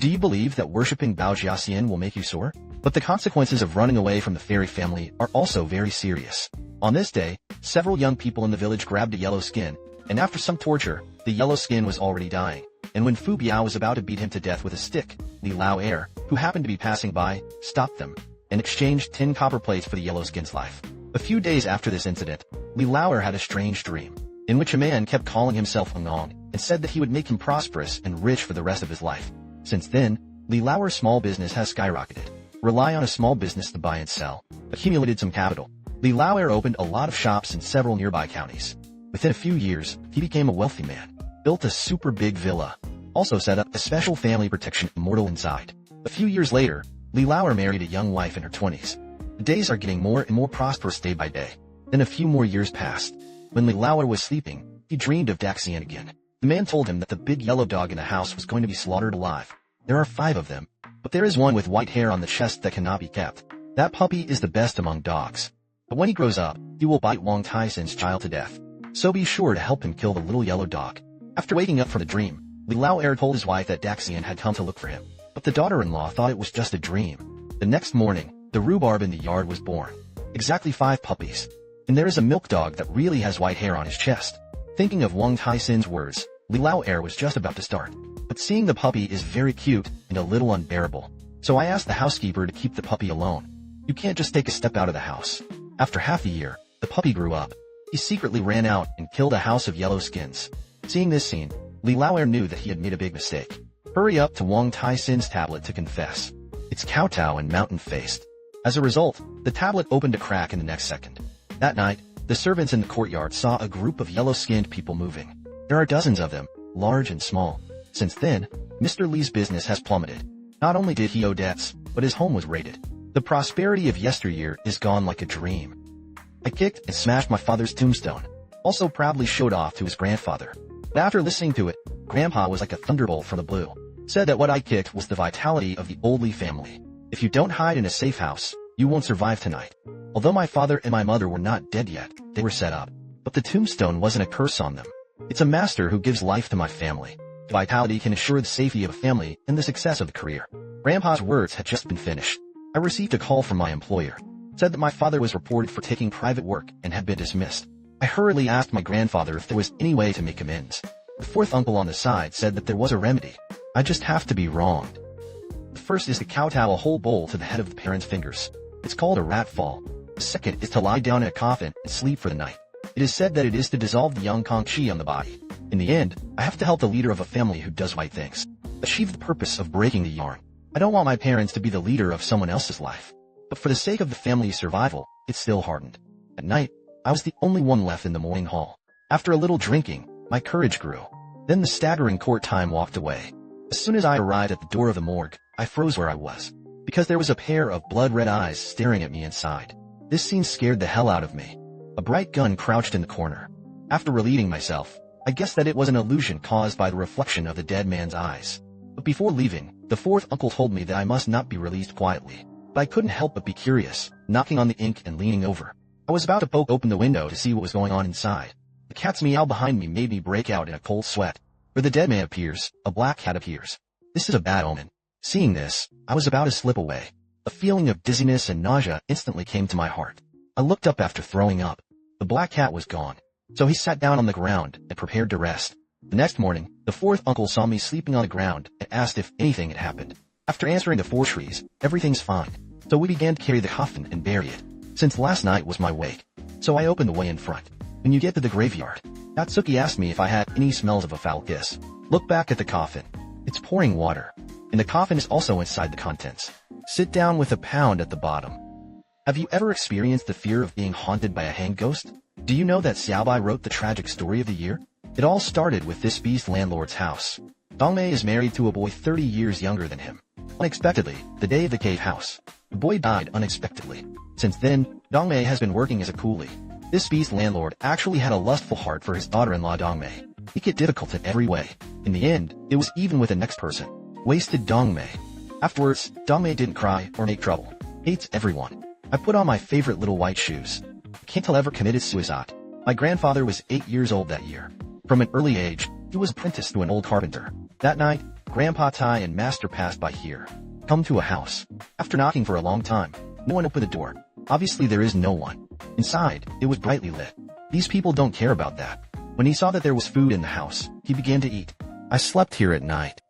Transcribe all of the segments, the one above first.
Do you believe that worshipping Bao Jiaxian will make you soar? But the consequences of running away from the fairy family are also very serious. On this day, several young people in the village grabbed a yellow skin, and after some torture, the yellow skin was already dying. And when Fu Biao was about to beat him to death with a stick, Li Lao heir, who happened to be passing by, stopped them, and exchanged 10 copper plates for the yellow skin's life. A few days after this incident, Li Lao heir had a strange dream, in which a man kept calling himself Ngong, and said that he would make him prosperous and rich for the rest of his life. Since then, Li Lao heir's small business has skyrocketed. Rely on a small business to buy and sell, accumulated some capital. Li Lao heir opened a lot of shops in several nearby counties. Within a few years, he became a wealthy man, built a super big villa, also set up a special family protection immortal inside. A few years later, Li Lao heir married a young wife in her 20s. The days are getting more and more prosperous day by day. Then a few more years passed. When Li Lao heir was sleeping, he dreamed of Daxian again. The man told him that the big yellow dog in the house was going to be slaughtered alive. There are 5 of them, but there is one with white hair on the chest that cannot be kept. That puppy is the best among dogs. But when he grows up, he will bite Wang Taisin's child to death. So be sure to help him kill the little yellow dog. After waking up from the dream, Li Lao heir told his wife that Daxian had come to look for him. But the daughter-in-law thought it was just a dream. The next morning, the rhubarb in the yard was born. Exactly 5 puppies. And there is a milk dog that really has white hair on his chest. Thinking of Wang Taisin's words, Li Lao heir was just about to start. But seeing the puppy is very cute and a little unbearable. So I asked the housekeeper to keep the puppy alone. You can't just take a step out of the house. After half a year, the puppy grew up. He secretly ran out and killed a house of yellow skins. Seeing this scene, Li Lao heir knew that he had made a big mistake. Hurry up to Wang Taisin's tablet to confess. It's kowtow and mountain-faced. As a result, the tablet opened a crack in the next second. That night, the servants in the courtyard saw a group of yellow-skinned people moving. There are dozens of them, large and small. Since then, Mr. Li's business has plummeted. Not only did he owe debts, but his home was raided. The prosperity of yesteryear is gone like a dream. I kicked and smashed my father's tombstone, also proudly showed off to his grandfather. But after listening to it, Grandpa was like a thunderbolt from the blue. Said that what I kicked was the vitality of the old Li family. If you don't hide in a safe house, you won't survive tonight. Although my father and my mother were not dead yet, they were set up. But the tombstone wasn't a curse on them. It's a master who gives life to my family. Vitality can assure the safety of a family and the success of a career. Grandpa's words had just been finished. I received a call from my employer. Said that my father was reported for taking private work and had been dismissed. I hurriedly asked my grandfather if there was any way to make amends. The 4th uncle on the side said that there was a remedy. I just have to be wronged. The first is to kowtow a whole bowl to the head of the parent's fingers. It's called a rat fall. The second is to lie down in a coffin and sleep for the night. It is said that it is to dissolve the yang kong qi on the body. In the end, I have to help the leader of a family who does right things. Achieve the purpose of breaking the yarn. I don't want my parents to be the leader of someone else's life. But for the sake of the family's survival, it still hardened. At night, I was the only one left in the morning hall. After a little drinking, my courage grew. Then the staggering court time walked away. As soon as I arrived at the door of the morgue, I froze where I was, because there was a pair of blood-red eyes staring at me inside. This scene scared the hell out of me. A bright gun crouched in the corner. After relieving myself, I guessed that it was an illusion caused by the reflection of the dead man's eyes. But before leaving, the 4th uncle told me that I must not be released quietly. But I couldn't help but be curious, knocking on the ink and leaning over. I was about to poke open the window to see what was going on inside. The cat's meow behind me made me break out in a cold sweat. Where the dead man appears, a black cat appears. This is a bad omen. Seeing this, I was about to slip away. A feeling of dizziness and nausea instantly came to my heart. I looked up after throwing up. The black cat was gone. So he sat down on the ground and prepared to rest. The next morning, the 4th uncle saw me sleeping on the ground and asked if anything had happened. After answering the 4 trees, everything's fine. So we began to carry the coffin and bury it, since last night was my wake. So I opened the way in front. When you get to the graveyard, Natsuki asked me if I had any smells of a foul kiss. Look back at the coffin. It's pouring water. And the coffin is also inside the contents. Sit down with a pound at the bottom. Have you ever experienced the fear of being haunted by a hanged ghost? Do you know that Xiaobai wrote the tragic story of the year? It all started with this beast landlord's house. Dongmei is married to a boy 30 years younger than him. Unexpectedly, the day of the cave house, the boy died unexpectedly. Since then, Dongmei has been working as a coolie. This beast landlord actually had a lustful heart for his daughter-in-law Dongmei. Make it difficult in every way. In the end, it was even with the next person. Wasted Dongmei. Afterwards, Dongmei didn't cry or make trouble. Hates everyone. I put on my favorite little white shoes. Can't ever committed suicide. My grandfather was 8 years old that year. From an early age, he was apprenticed to an old carpenter. That night, Grandpa Ty and Master passed by here. Come to a house. After knocking for a long time, no one opened the door. Obviously there is no one. Inside, it was brightly lit. These people don't care about that. When he saw that there was food in the house, he began to eat. I slept here at night.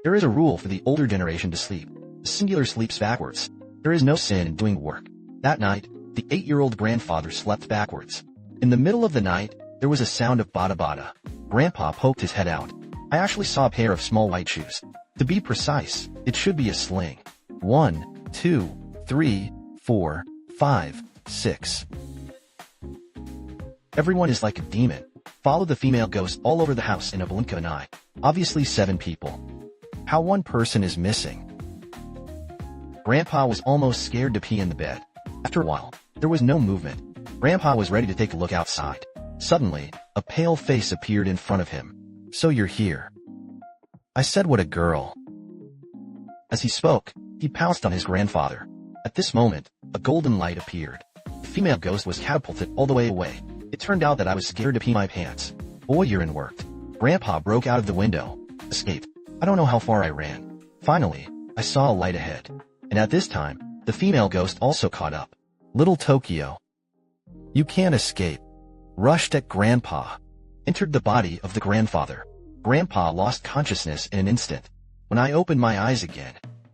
There is a rule for the older generation to sleep. The singular sleeps backwards. There is no sin in doing work. That night, the 8-year-old grandfather slept backwards. In the middle of the night, there was a sound of bada bada. Grandpa poked his head out. I actually saw a pair of small white shoes. To be precise, it should be a sling. 1, 2, 3, 4, 5, 6. Everyone is like a demon. Follow the female ghost all over the house in a blink of an eye. Obviously 7 people. How one person is missing. Grandpa was almost scared to pee in the bed. After a while, there was no movement. Grandpa was ready to take a look outside. Suddenly, a pale face appeared in front of him. So you're here. I said, what a girl. As he spoke, he pounced on his grandfather. At this moment, a golden light appeared. The female ghost was catapulted all the way away. It turned out that I was scared to pee my pants. Boy, you're in worked. Grandpa broke out of the window. Escaped. I don't know how far I ran. Finally, I saw a light ahead. And at this time, the female ghost also caught up. Little Tokyo. You can't escape. Rushed at Grandpa. Entered the body of the grandfather. Grandpa lost consciousness in an instant. When I opened my eyes again,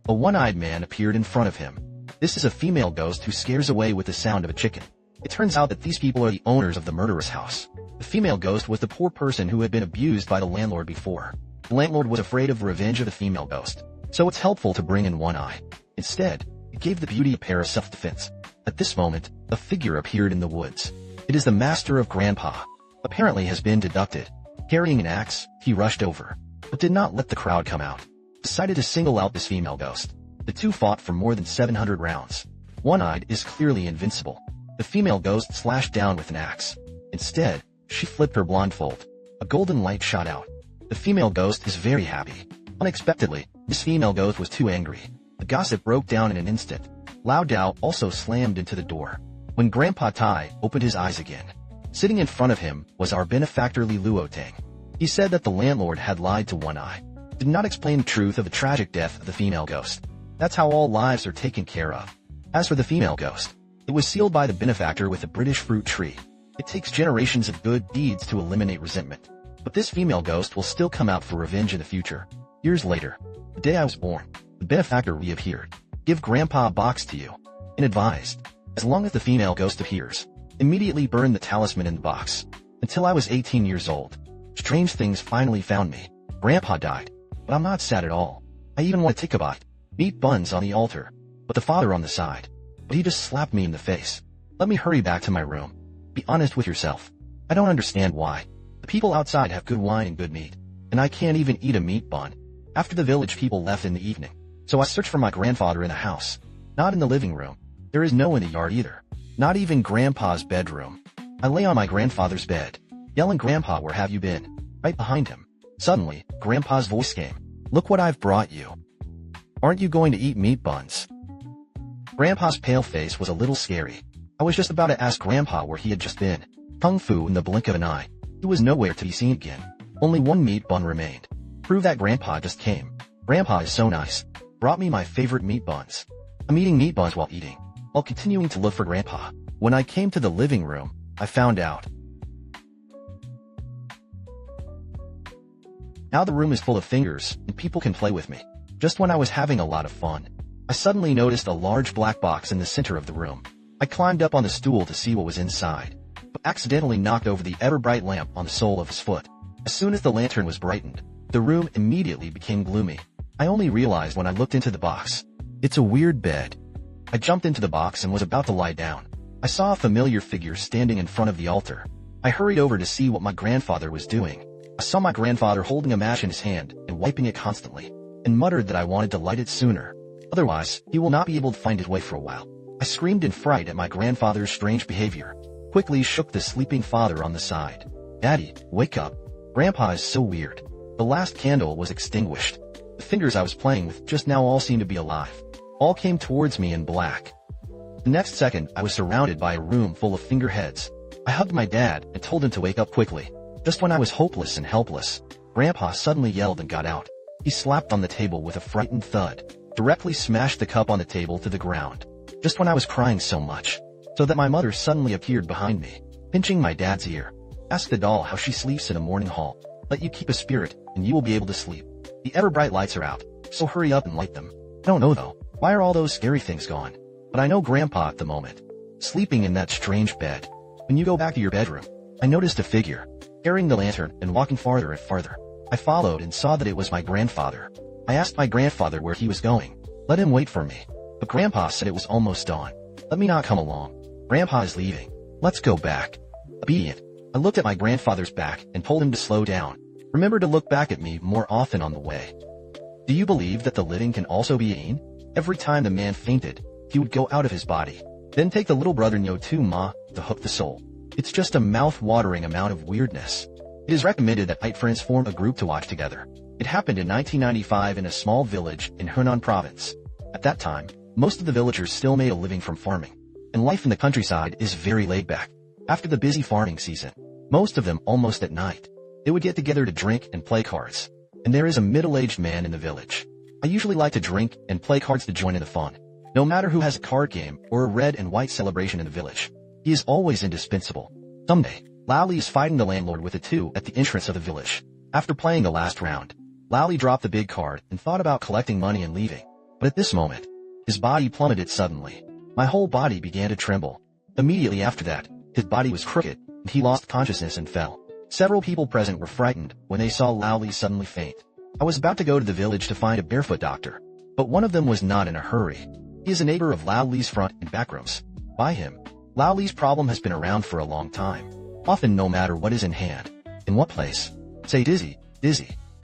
a one-eyed man appeared in front of him. This is a female ghost who scares away with the sound of a chicken. It turns out that these people are the owners of the murderous house. The female ghost was the poor person who had been abused by the landlord before. The landlord was afraid of the revenge of the female ghost, so it's helpful to bring in one eye. Instead, it gave the beauty a pair of self-defense. At this moment, a figure appeared in the woods. It is the master of Grandpa. Apparently has been deducted. Carrying an axe, he rushed over, but did not let the crowd come out. Decided to single out this female ghost. The two fought for more than 700 rounds. One-eyed is clearly invincible. The female ghost slashed down with an axe. Instead, she flipped her blindfold. A golden light shot out. The female ghost is very happy. Unexpectedly, this female ghost was too angry. The gossip broke down in an instant. Lao Dao also slammed into the door. When Grandpa Tai opened his eyes again, sitting in front of him was our benefactor Li Luotang. He said that the landlord had lied to One Eye. Did not explain the truth of the tragic death of the female ghost. That's how all lives are taken care of. As for the female ghost, it was sealed by the benefactor with a British fruit tree. It takes generations of good deeds to eliminate resentment. But this female ghost will still come out for revenge in the future. Years later, the day I was born, the benefactor reappeared. Give Grandpa a box to you. And advised, as long as the female ghost appears, immediately burn the talisman in the box. Until I was 18 years old. Strange things finally found me. Grandpa died, but I'm not sad at all. I even want to take a bite. Meat buns on the altar, but the father on the side. But he just slapped me in the face. Let me hurry back to my room. Be honest with yourself. I don't understand why. The people outside have good wine and good meat, and I can't even eat a meat bun. After the village people left in the evening, so I searched for my grandfather in the house. Not in the living room. There is no one in the yard either. Not even Grandpa's bedroom. I lay on my grandfather's bed, yelling, Grandpa, where have you been? Right behind him. Suddenly, Grandpa's voice came. Look what I've brought you. Aren't you going to eat meat buns? Grandpa's pale face was a little scary. I was just about to ask Grandpa where he had just been. Kung fu in the blink of an eye. He was nowhere to be seen again. Only one meat bun remained. Prove that Grandpa just came. Grandpa is so nice. Brought me my favorite meat buns. I'm eating meat buns while eating, while continuing to look for Grandpa. When I came to the living room, I found out. Now the room is full of fingers, and people can play with me. Just when I was having a lot of fun, I suddenly noticed a large black box in the center of the room. I climbed up on the stool to see what was inside, but accidentally knocked over the ever-bright lamp on the sole of his foot. As soon as the lantern was brightened, the room immediately became gloomy. I only realized when I looked into the box. It's a weird bed. I jumped into the box and was about to lie down. I saw a familiar figure standing in front of the altar. I hurried over to see what my grandfather was doing. I saw my grandfather holding a match in his hand and wiping it constantly, and muttered that I wanted to light it sooner. Otherwise, he will not be able to find his way for a while. I screamed in fright at my grandfather's strange behavior. Quickly shook the sleeping father on the side. Daddy, wake up. Grandpa is so weird. The last candle was extinguished. The fingers I was playing with just now all seemed to be alive. All came towards me in black. The next second, I was surrounded by a room full of finger heads. I hugged my dad and told him to wake up quickly. Just when I was hopeless and helpless, Grandpa suddenly yelled and got out. He slapped on the table with a frightened thud, directly smashed the cup on the table to the ground. Just when I was crying so much, so that my mother suddenly appeared behind me, pinching my dad's ear. Ask the doll how she sleeps in a morning hall. Let you keep a spirit, and you will be able to sleep. The ever-bright lights are out, so hurry up and light them. I don't know though, why are all those scary things gone? But I know Grandpa at the moment, sleeping in that strange bed. When you go back to your bedroom, I noticed a figure, carrying the lantern and walking farther and farther. I followed and saw that it was my grandfather. I asked my grandfather where he was going. Let him wait for me. But Grandpa said it was almost dawn. Let me not come along. Grandpa is leaving. Let's go back. Obedient. I looked at my grandfather's back and told him to slow down. Remember to look back at me more often on the way. Do you believe that the living can also be seen? Every time the man fainted, he would go out of his body. Then take the little brother Nyo to Ma to hook the soul. It's just a mouth-watering amount of weirdness. It is recommended that night friends form a group to watch together. It happened in 1995 in a small village in Henan province. At that time, most of the villagers still made a living from farming, and life in the countryside is very laid back. After the busy farming season, most of them almost at night, they would get together to drink and play cards. And there is a middle-aged man in the village. I usually like to drink and play cards to join in the fun. No matter who has a card game or a red and white celebration in the village, he is always indispensable. Someday, Lally is fighting the landlord with a 2 at the entrance of the village. After playing the last round, Lally dropped the big card and thought about collecting money and leaving. But at this moment, his body plummeted suddenly. My whole body began to tremble. Immediately after that, his body was crooked, and he lost consciousness and fell. Several people present were frightened when they saw Lally suddenly faint. I was about to go to the village to find a barefoot doctor, but one of them was not in a hurry. He is a neighbor of Lally's front and back rooms. By him, Lally's problem has been around for a long time. Often no matter what is in hand, in what place, say dizzy,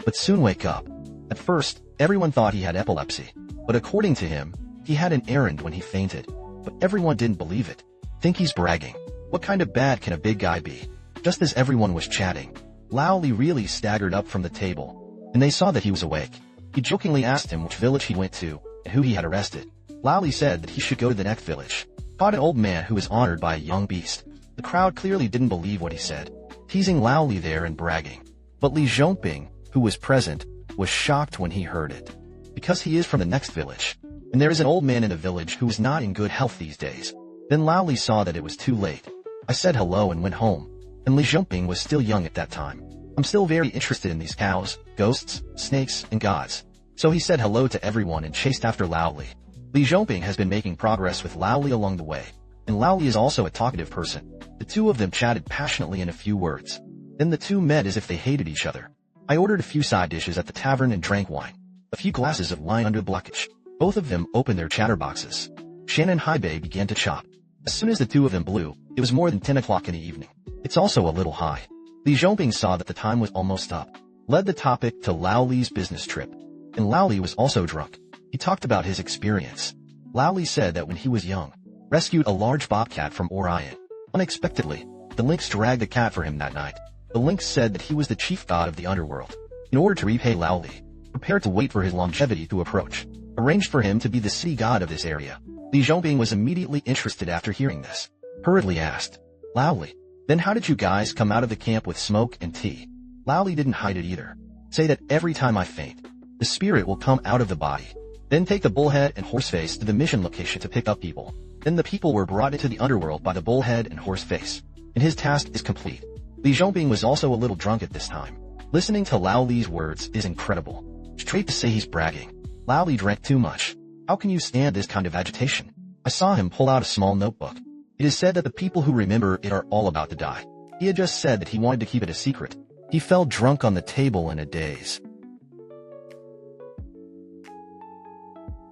but soon wake up. At first, everyone thought he had epilepsy, but according to him, he had an errand when he fainted. But everyone didn't believe it. Think he's bragging. What kind of bad can a big guy be? Just as everyone was chatting, Lally really staggered up from the table, and they saw that he was awake. He jokingly asked him which village he went to and who he had arrested. Lally said that he should go to the next village. Caught an old man who was honored by a young beast. The crowd clearly didn't believe what he said, teasing Lally there and bragging. But Li Zhongping, who was present, was shocked when he heard it, because he is from the next village, and there is an old man in the village who is not in good health these days. Then Lally saw that it was too late. I said hello and went home, and Li Zhongping was still young at that time. I'm still very interested in these cows, ghosts, snakes, and gods. So he said hello to everyone and chased after Lally. Li Zhongping has been making progress with Lally along the way, and Lally is also a talkative person. The two of them chatted passionately in a few words. Then the two met as if they hated each other. I ordered a few side dishes at the tavern and drank wine. A few glasses of wine under the blockage. Both of them opened their chatterboxes. Shan and Haibei began to chop. As soon as the two of them blew, it was more than 10 o'clock in the evening. It's also a little high. Li Zhongping saw that the time was almost up, led the topic to Laoli's business trip. And Laoli was also drunk. He talked about his experience. Laoli said that when he was young, rescued a large bobcat from Orion. Unexpectedly, the lynx dragged the cat for him that night. The lynx said that he was the chief god of the underworld. In order to repay Laoli, prepared to wait for his longevity to approach, arranged for him to be the city god of this area. Li Zhongping was immediately interested after hearing this. Hurriedly asked, Laoli, then how did you guys come out of the camp with smoke and tea? Laoli didn't hide it either. Say that every time I faint, the spirit will come out of the body. Then take the bullhead and horseface to the mission location to pick up people. Then the people were brought into the underworld by the bullhead and horseface. And his task is complete. Li Zhongping was also a little drunk at this time. Listening to Laoli's words is incredible. Straight to say he's bragging. Laoli drank too much. How can you stand this kind of agitation? I saw him pull out a small notebook. It is said that the people who remember it are all about to die. He had just said that he wanted to keep it a secret. He fell drunk on the table in a daze.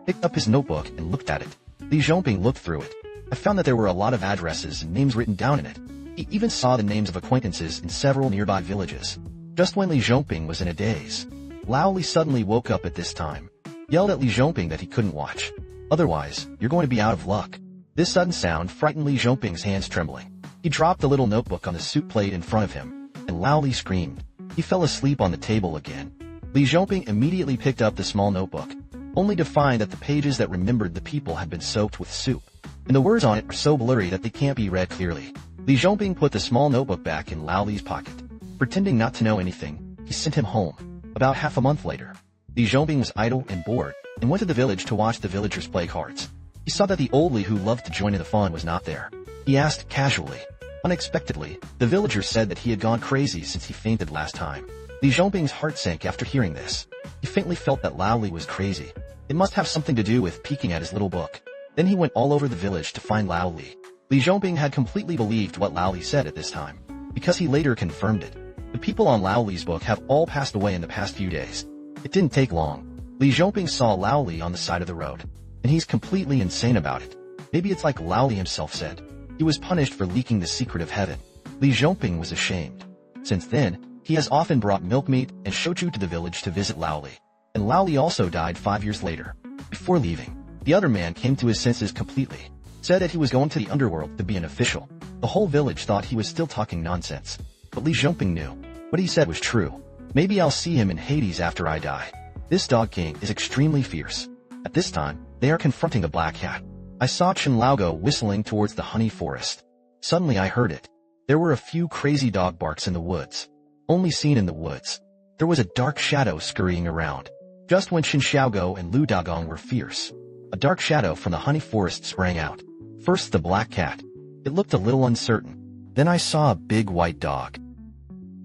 Picked up his notebook and looked at it. Li Zhongping looked through it. I found that there were a lot of addresses and names written down in it. He even saw the names of acquaintances in several nearby villages. Just when Li Zhongping was in a daze, Laoli suddenly woke up at this time, yelled at Li Zhongping that he couldn't watch. Otherwise, you're going to be out of luck. This sudden sound frightened Li Zhongping's hands trembling. He dropped the little notebook on the soup plate in front of him, and Laoli screamed. He fell asleep on the table again. Li Zhongping immediately picked up the small notebook, only to find that the pages that remembered the people had been soaked with soup, and the words on it are so blurry that they can't be read clearly. Li Zhongping put the small notebook back in Laoli's pocket. Pretending not to know anything, he sent him home. About half a month later, Li Zhongbing was idle and bored, and went to the village to watch the villagers play cards. He saw that the old Li who loved to join in the fun was not there. He asked casually. Unexpectedly, the villager said that he had gone crazy since he fainted last time. Li Zhongbing's heart sank after hearing this. He faintly felt that Lao Li was crazy. It must have something to do with peeking at his little book. Then he went all over the village to find Lao Li. Li Zhongbing had completely believed what Lao Li said at this time, because he later confirmed it. The people on Lao Li's book have all passed away in the past few days. It didn't take long. Li Zhongbing saw Lao Li on the side of the road, and he's completely insane about it. Maybe it's like Lao Li himself said. He was punished for leaking the secret of heaven. Li Zhongbing was ashamed. Since then, he has often brought milk meat and shochu to the village to visit Lao Li. And Lao Li also died 5 years later. Before leaving, the other man came to his senses completely, said that he was going to the underworld to be an official. The whole village thought he was still talking nonsense. But Li Zhongbing knew. What he said was true. Maybe I'll see him in Hades after I die. This dog king is extremely fierce. At this time, they are confronting a black cat. I saw Chen Lao go whistling towards the honey forest. Suddenly I heard it. There were a few crazy dog barks in the woods. Only seen in the woods. There was a dark shadow scurrying around. Just when Chen Xiaogo and Lu Dagong were fierce, a dark shadow from the honey forest sprang out. First the black cat. It looked a little uncertain. Then I saw a big white dog.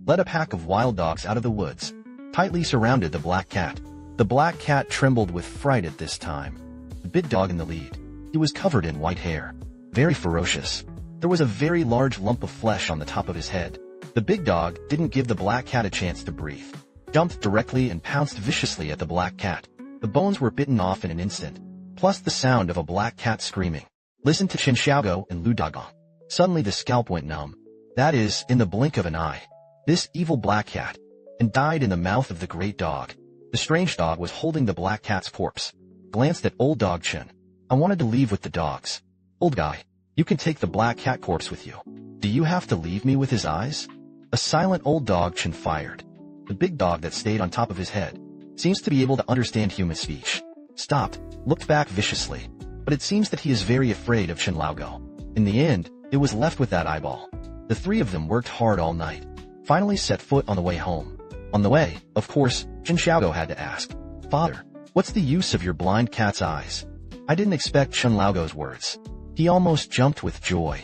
Led a pack of wild dogs out of the woods, tightly surrounded the black cat. The black cat trembled with fright at this time. The big dog in the lead. He was covered in white hair. Very ferocious. There was a very large lump of flesh on the top of his head. The big dog didn't give the black cat a chance to breathe. Jumped directly and pounced viciously at the black cat. The bones were bitten off in an instant, plus the sound of a black cat screaming. Listen to Chen Xiaogo and Lu Dagong. Suddenly the scalp went numb. That is, in the blink of an eye. This evil black cat, and died in the mouth of the great dog. The strange dog was holding the black cat's corpse. Glanced at old dog Chen. I wanted to leave with the dogs. Old guy, you can take the black cat corpse with you. Do you have to leave me with his eyes? A silent old dog Chen fired. The big dog that stayed on top of his head seems to be able to understand human speech. Stopped, looked back viciously, but it seems that he is very afraid of Chen Laogo. In the end, it was left with that eyeball. The three of them worked hard all night. Finally set foot on the way home. On the way, of course, Chen Xiaogo had to ask, Father, what's the use of your blind cat's eyes? I didn't expect Chen Laogo's words. He almost jumped with joy.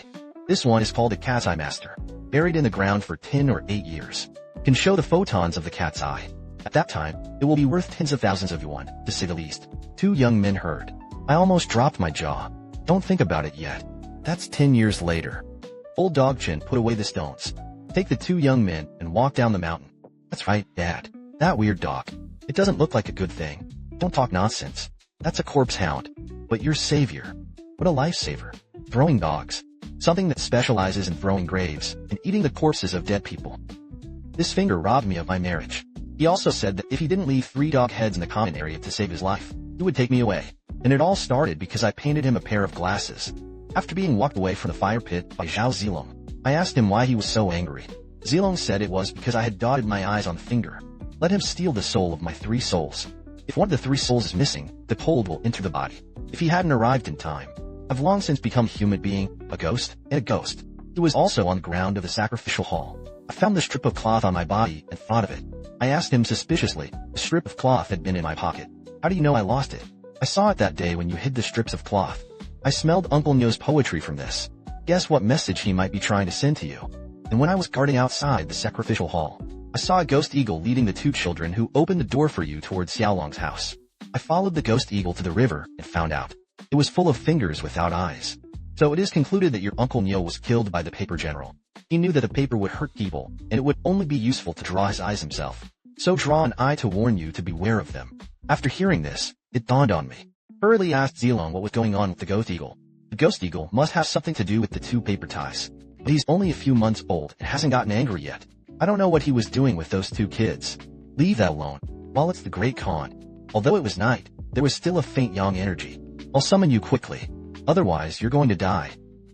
This one is called a cat's eye master. Buried in the ground for 10 or 8 years. Can show the photons of the cat's eye. At that time, it will be worth tens of thousands of yuan, to say the least. Two young men heard. I almost dropped my jaw. Don't think about it yet. That's 10 years later. Old dog Chen put away the stones. Take the two young men and walk down the mountain. That's right, Dad. That weird dog. It doesn't look like a good thing. Don't talk nonsense. That's a corpse hound. But your savior. What a lifesaver. Throwing dogs. Something that specializes in throwing graves and eating the corpses of dead people. This finger robbed me of my marriage. He also said that if he didn't leave 3 dog heads in the common area to save his life, he would take me away. And it all started because I painted him a pair of glasses. After being walked away from the fire pit by Zhao Zilong, I asked him why he was so angry. Zilong said it was because I had dotted my eyes on the finger. Let him steal the soul of my 3 souls. If one of the 3 souls is missing, the cold will enter the body. If he hadn't arrived in time, I've long since become a human being, a ghost, and a ghost. He was also on the ground of the sacrificial hall. I found the strip of cloth on my body and thought of it. I asked him suspiciously. The strip of cloth had been in my pocket. How do you know I lost it? I saw it that day when you hid the strips of cloth. I smelled Uncle Nyo's poetry from this. Guess what message he might be trying to send to you? And when I was guarding outside the sacrificial hall, I saw a ghost eagle leading the 2 children who opened the door for you towards Xiaolong's house. I followed the ghost eagle to the river and found out it was full of fingers without eyes. So it is concluded that your Uncle Nyo was killed by the paper general. He knew that the paper would hurt people, and it would only be useful to draw his eyes himself. So draw an eye to warn you to beware of them. After hearing this, it dawned on me. Hurriedly asked Zilong what was going on with the ghost eagle. The ghost eagle must have something to do with the 2 paper ties. But he's only a few months old and hasn't gotten angry yet. I don't know what he was doing with those 2 kids. Leave that alone. While it's the Great Khan. Although it was night, there was still a faint yang energy. I'll summon you quickly. Otherwise, you're going to die.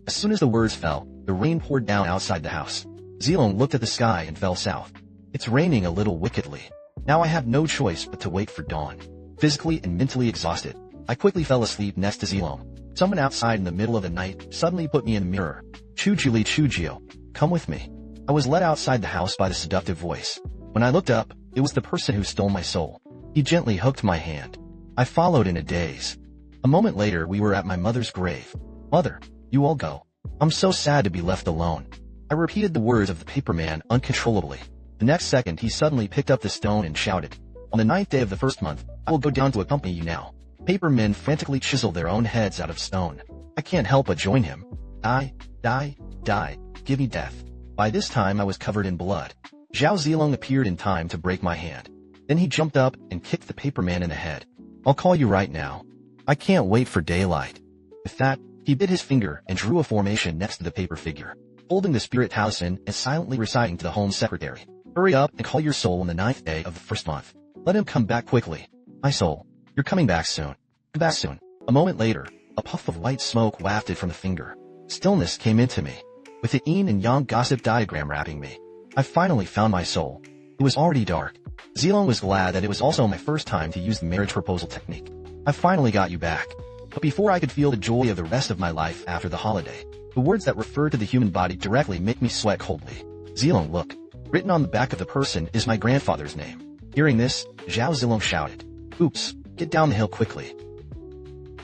As soon as the words fell, the rain poured down outside the house. Zilong looked at the sky and fell south. It's raining a little wickedly. Now I have no choice but to wait for dawn. Physically and mentally exhausted, I quickly fell asleep next to Zilong. Someone outside in the middle of the night suddenly put me in a mirror. Chujuli Chujio, come with me. I was led outside the house by the seductive voice. When I looked up, it was the person who stole my soul. He gently hooked my hand. I followed in a daze. A moment later, we were at my mother's grave. "Mother, you all go. I'm so sad to be left alone." I repeated the words of the paperman uncontrollably. The next second, he suddenly picked up the stone and shouted, "On the 9th day of the first month, I will go down to accompany you now." Papermen frantically chisel their own heads out of stone. I can't help but join him. Die, die, die, give me death. By this time, I was covered in blood. Zhao Zilong appeared in time to break my hand. Then he jumped up and kicked the paperman in the head. "I'll call you right now. I can't wait for daylight." With that, he bit his finger and drew a formation next to the paper figure, holding the spirit talisman and silently reciting to the Home Secretary, "Hurry up and call your soul on the 9th day of the first month. Let him come back quickly. My soul, you're coming back soon. Come back soon." A moment later, a puff of white smoke wafted from the finger. Stillness came into me, with the yin and yang gossip diagram wrapping me. I finally found my soul. It was already dark. Zilong was glad that it was also my first time to use the marriage proposal technique. "I finally got you back." But before I could feel the joy of the rest of my life after the holiday, the words that refer to the human body directly make me sweat coldly. "Zilong, look. Written on the back of the person is my grandfather's name." Hearing this, Zhao Zilong shouted, "Oops, get down the hill quickly."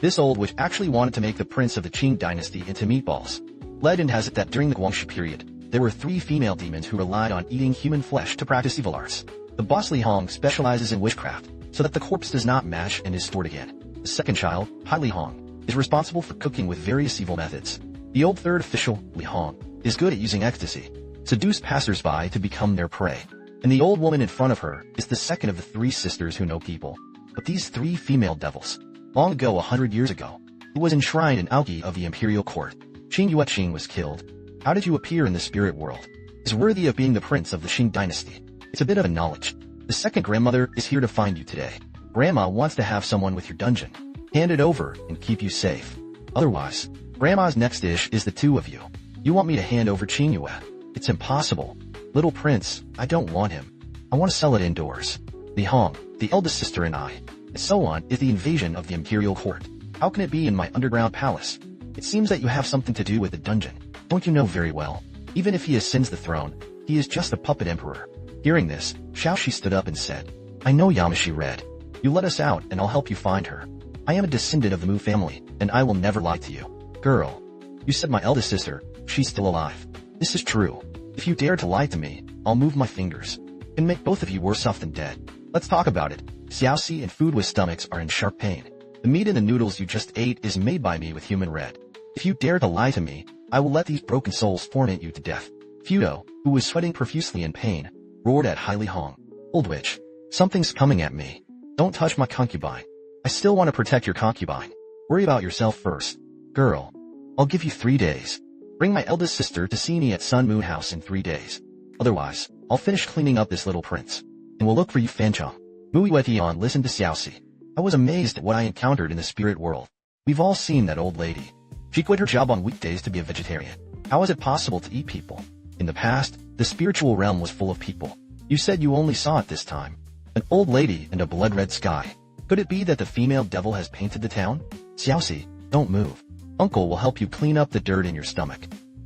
This old witch actually wanted to make the prince of the Qing dynasty into meatballs. Legend has it that during the Guangxi period, there were 3 female demons who relied on eating human flesh to practice evil arts. The boss Li Hong specializes in witchcraft, so that the corpse does not mash and is stored again. The second child, Hai Li Hong, is responsible for cooking with various evil methods. The old third official, Li Hong, is good at using ecstasy, seduce passers-by to become their prey. And the old woman in front of her is the second of the 3 sisters who know people. But these 3 female devils, long ago 100 years ago, who was enshrined in Aoki of the imperial court, Qing Yueqing was killed. How did you appear in the spirit world? Is worthy of being the prince of the Qing dynasty. It's a bit of a knowledge. The second grandmother is here to find you today. Grandma wants to have someone with your dungeon. Hand it over and keep you safe. Otherwise, Grandma's next dish is the 2 of you. You want me to hand over Qing Yue? It's impossible. Little prince, I don't want him. I want to sell it indoors. Li Hong, the eldest sister, and I, and so on, is the invasion of the imperial court. How can it be in my underground palace? It seems that you have something to do with the dungeon. Don't you know very well? Even if he ascends the throne, he is just a puppet emperor. Hearing this, Xiaoxi stood up and said, "I know Yamashi Red. You let us out and I'll help you find her. I am a descendant of the Mu family, and I will never lie to you." "Girl, you said my eldest sister, she's still alive." "This is true. If you dare to lie to me, I'll move my fingers and make both of you worse off than dead. Let's talk about it." Xiaoxi and food with stomachs are in sharp pain. "The meat in the noodles you just ate is made by me with human red. If you dare to lie to me, I will let these broken souls torment you to death." Fudo, who was sweating profusely in pain, roared at Hai Li Hong, "Old witch, something's coming at me. Don't touch my concubine. I still want to protect your concubine. Worry about yourself first. Girl, I'll give you 3 days. Bring my eldest sister to see me at Sun Moon House in 3 days. Otherwise, I'll finish cleaning up this little prince, and we'll look for you, Fanchong." Mu Yuetian listened to Xiaoxi. I was amazed at what I encountered in the spirit world. We've all seen that old lady. She quit her job on weekdays to be a vegetarian. How is it possible to eat people? In the past, the spiritual realm was full of people. You said you only saw it this time. An old lady and a blood-red sky. Could it be that the female devil has painted the town? Xiaoxi, don't move. Uncle will help you clean up the dirt in your stomach.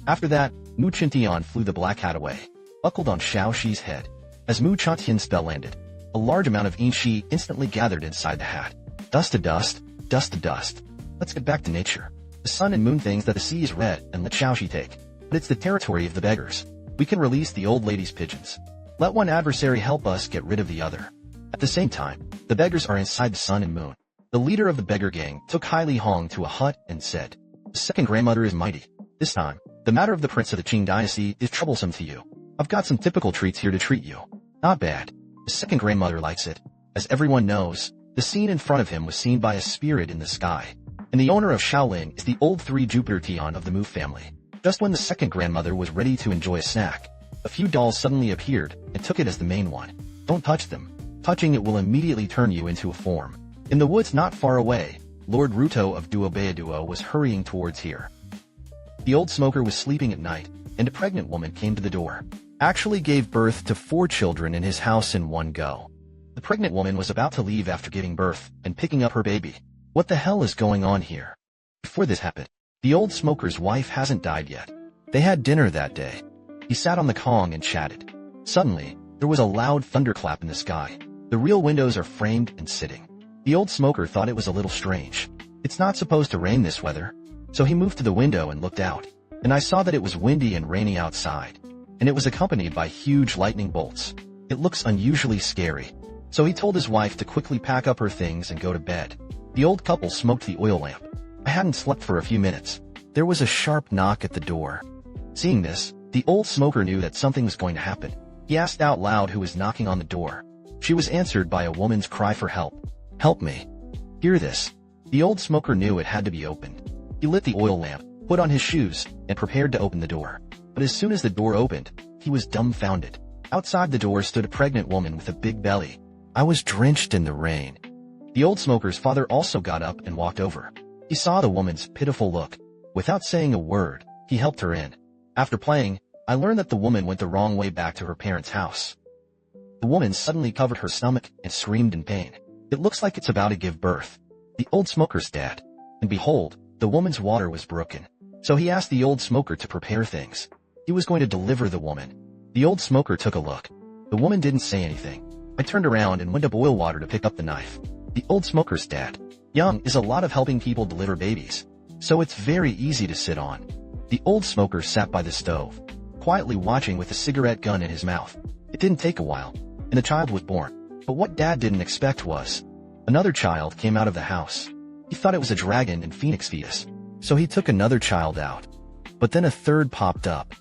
After that, Mu Chintian flew the black hat away, buckled on Xiaoxi's head. As Mu Chantian's spell landed, a large amount of Yin-Shi instantly gathered inside the hat. Dust to dust, dust to dust. Let's get back to nature. The sun and moon thinks that the sea is red and let Xiaoxi take. But it's the territory of the beggars. We can release the old lady's pigeons. Let one adversary help us get rid of the other. At the same time, the beggars are inside the sun and moon. The leader of the beggar gang took Hai Li Hong to a hut and said, "The second grandmother is mighty. This time, the matter of the prince of the Qing dynasty is troublesome to you. I've got some typical treats here to treat you. Not bad." The second grandmother likes it. As everyone knows, the scene in front of him was seen by a spirit in the sky. And the owner of Shaolin is the old 3 Jupiter Tian of the Mu family. Just when the second grandmother was ready to enjoy a snack, a few dolls suddenly appeared and took it as the main one. Don't touch them. Touching it will immediately turn you into a form. In the woods not far away, Lord Ruto of Duobeaduo was hurrying towards here. The old smoker was sleeping at night, and a pregnant woman came to the door. Actually gave birth to 4 children in his house in one go. The pregnant woman was about to leave after giving birth and picking up her baby. What the hell is going on here? Before this happened, the old smoker's wife hasn't died yet. They had dinner that day. He sat on the Kong and chatted. Suddenly, there was a loud thunderclap in the sky. The real windows are framed and sitting. The old smoker thought it was a little strange. It's not supposed to rain this weather. So he moved to the window and looked out. And I saw that it was windy and rainy outside. And it was accompanied by huge lightning bolts. It looks unusually scary. So he told his wife to quickly pack up her things and go to bed. The old couple smoked the oil lamp. I hadn't slept for a few minutes. There was a sharp knock at the door. Seeing this, the old smoker knew that something was going to happen. He asked out loud who was knocking on the door. She was answered by a woman's cry for help. "Help me." Hear this. The old smoker knew it had to be opened. He lit the oil lamp, put on his shoes, and prepared to open the door. But as soon as the door opened, he was dumbfounded. Outside the door stood a pregnant woman with a big belly. I was drenched in the rain. The old smoker's father also got up and walked over. He saw the woman's pitiful look. Without saying a word, he helped her in. After playing, I learned that the woman went the wrong way back to her parents' house. The woman suddenly covered her stomach and screamed in pain. It looks like it's about to give birth. The old smoker's dead. And behold, the woman's water was broken. So he asked the old smoker to prepare things. He was going to deliver the woman. The old smoker took a look. The woman didn't say anything. I turned around and went to boil water to pick up the knife. The old smoker's dead. Young is a lot of helping people deliver babies. So it's very easy to sit on. The old smoker sat by the stove, quietly watching with a cigarette gun in his mouth. It didn't take a while, and the child was born. But what Dad didn't expect was, another child came out of the house. He thought it was a dragon and phoenix fetus. So he took another child out. But then a third popped up.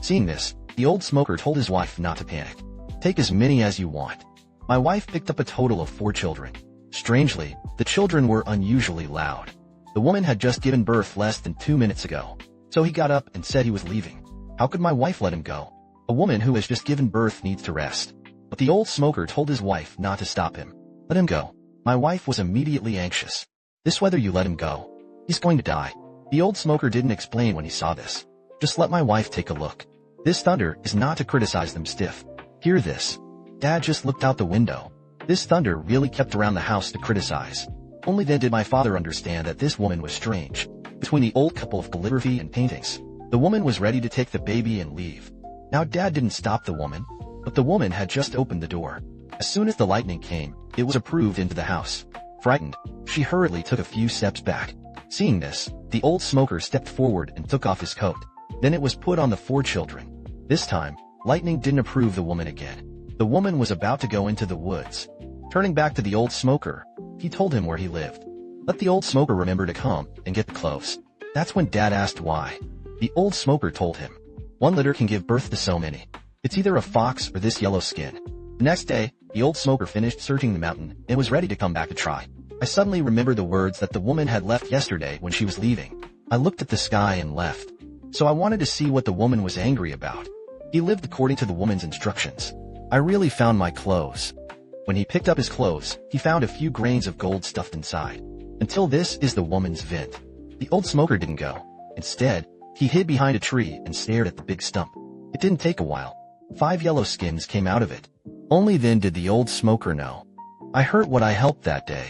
Seeing this, the old smoker told his wife not to panic. Take as many as you want. My wife picked up a total of 4 children. Strangely, the children were unusually loud. The woman had just given birth less than 2 minutes ago. So he got up and said he was leaving. How could my wife let him go? A woman who has just given birth needs to rest. But the old smoker told his wife not to stop him. Let him go. My wife was immediately anxious. This whether you let him go. He's going to die. The old smoker didn't explain when he saw this. Just let my wife take a look. This thunder is not to criticize them stiff. Hear this. Dad just looked out the window. This thunder really kept around the house to criticize. Only then did my father understand that this woman was strange. Between the old couple of calligraphy and paintings, the woman was ready to take the baby and leave. Now Dad didn't stop the woman, but the woman had just opened the door. As soon as the lightning came, it was approved into the house. Frightened, she hurriedly took a few steps back. Seeing this, the old smoker stepped forward and took off his coat. Then it was put on the 4 children. This time, lightning didn't approve the woman again. The woman was about to go into the woods. Turning back to the old smoker, he told him where he lived. Let the old smoker remember to come and get the clothes. That's when Dad asked why. The old smoker told him, 1 litter can give birth to so many. It's either a fox or this yellow skin. The next day, the old smoker finished searching the mountain and was ready to come back to try. I suddenly remembered the words that the woman had left yesterday when she was leaving. I looked at the sky and left. So I wanted to see what the woman was angry about. He lived according to the woman's instructions. I really found my clothes. When he picked up his clothes, he found a few grains of gold stuffed inside. Until this is the woman's vent. The old smoker didn't go. Instead, he hid behind a tree and stared at the big stump. It didn't take a while. 5 yellow skins came out of it. Only then did the old smoker know. I hurt what I helped that day.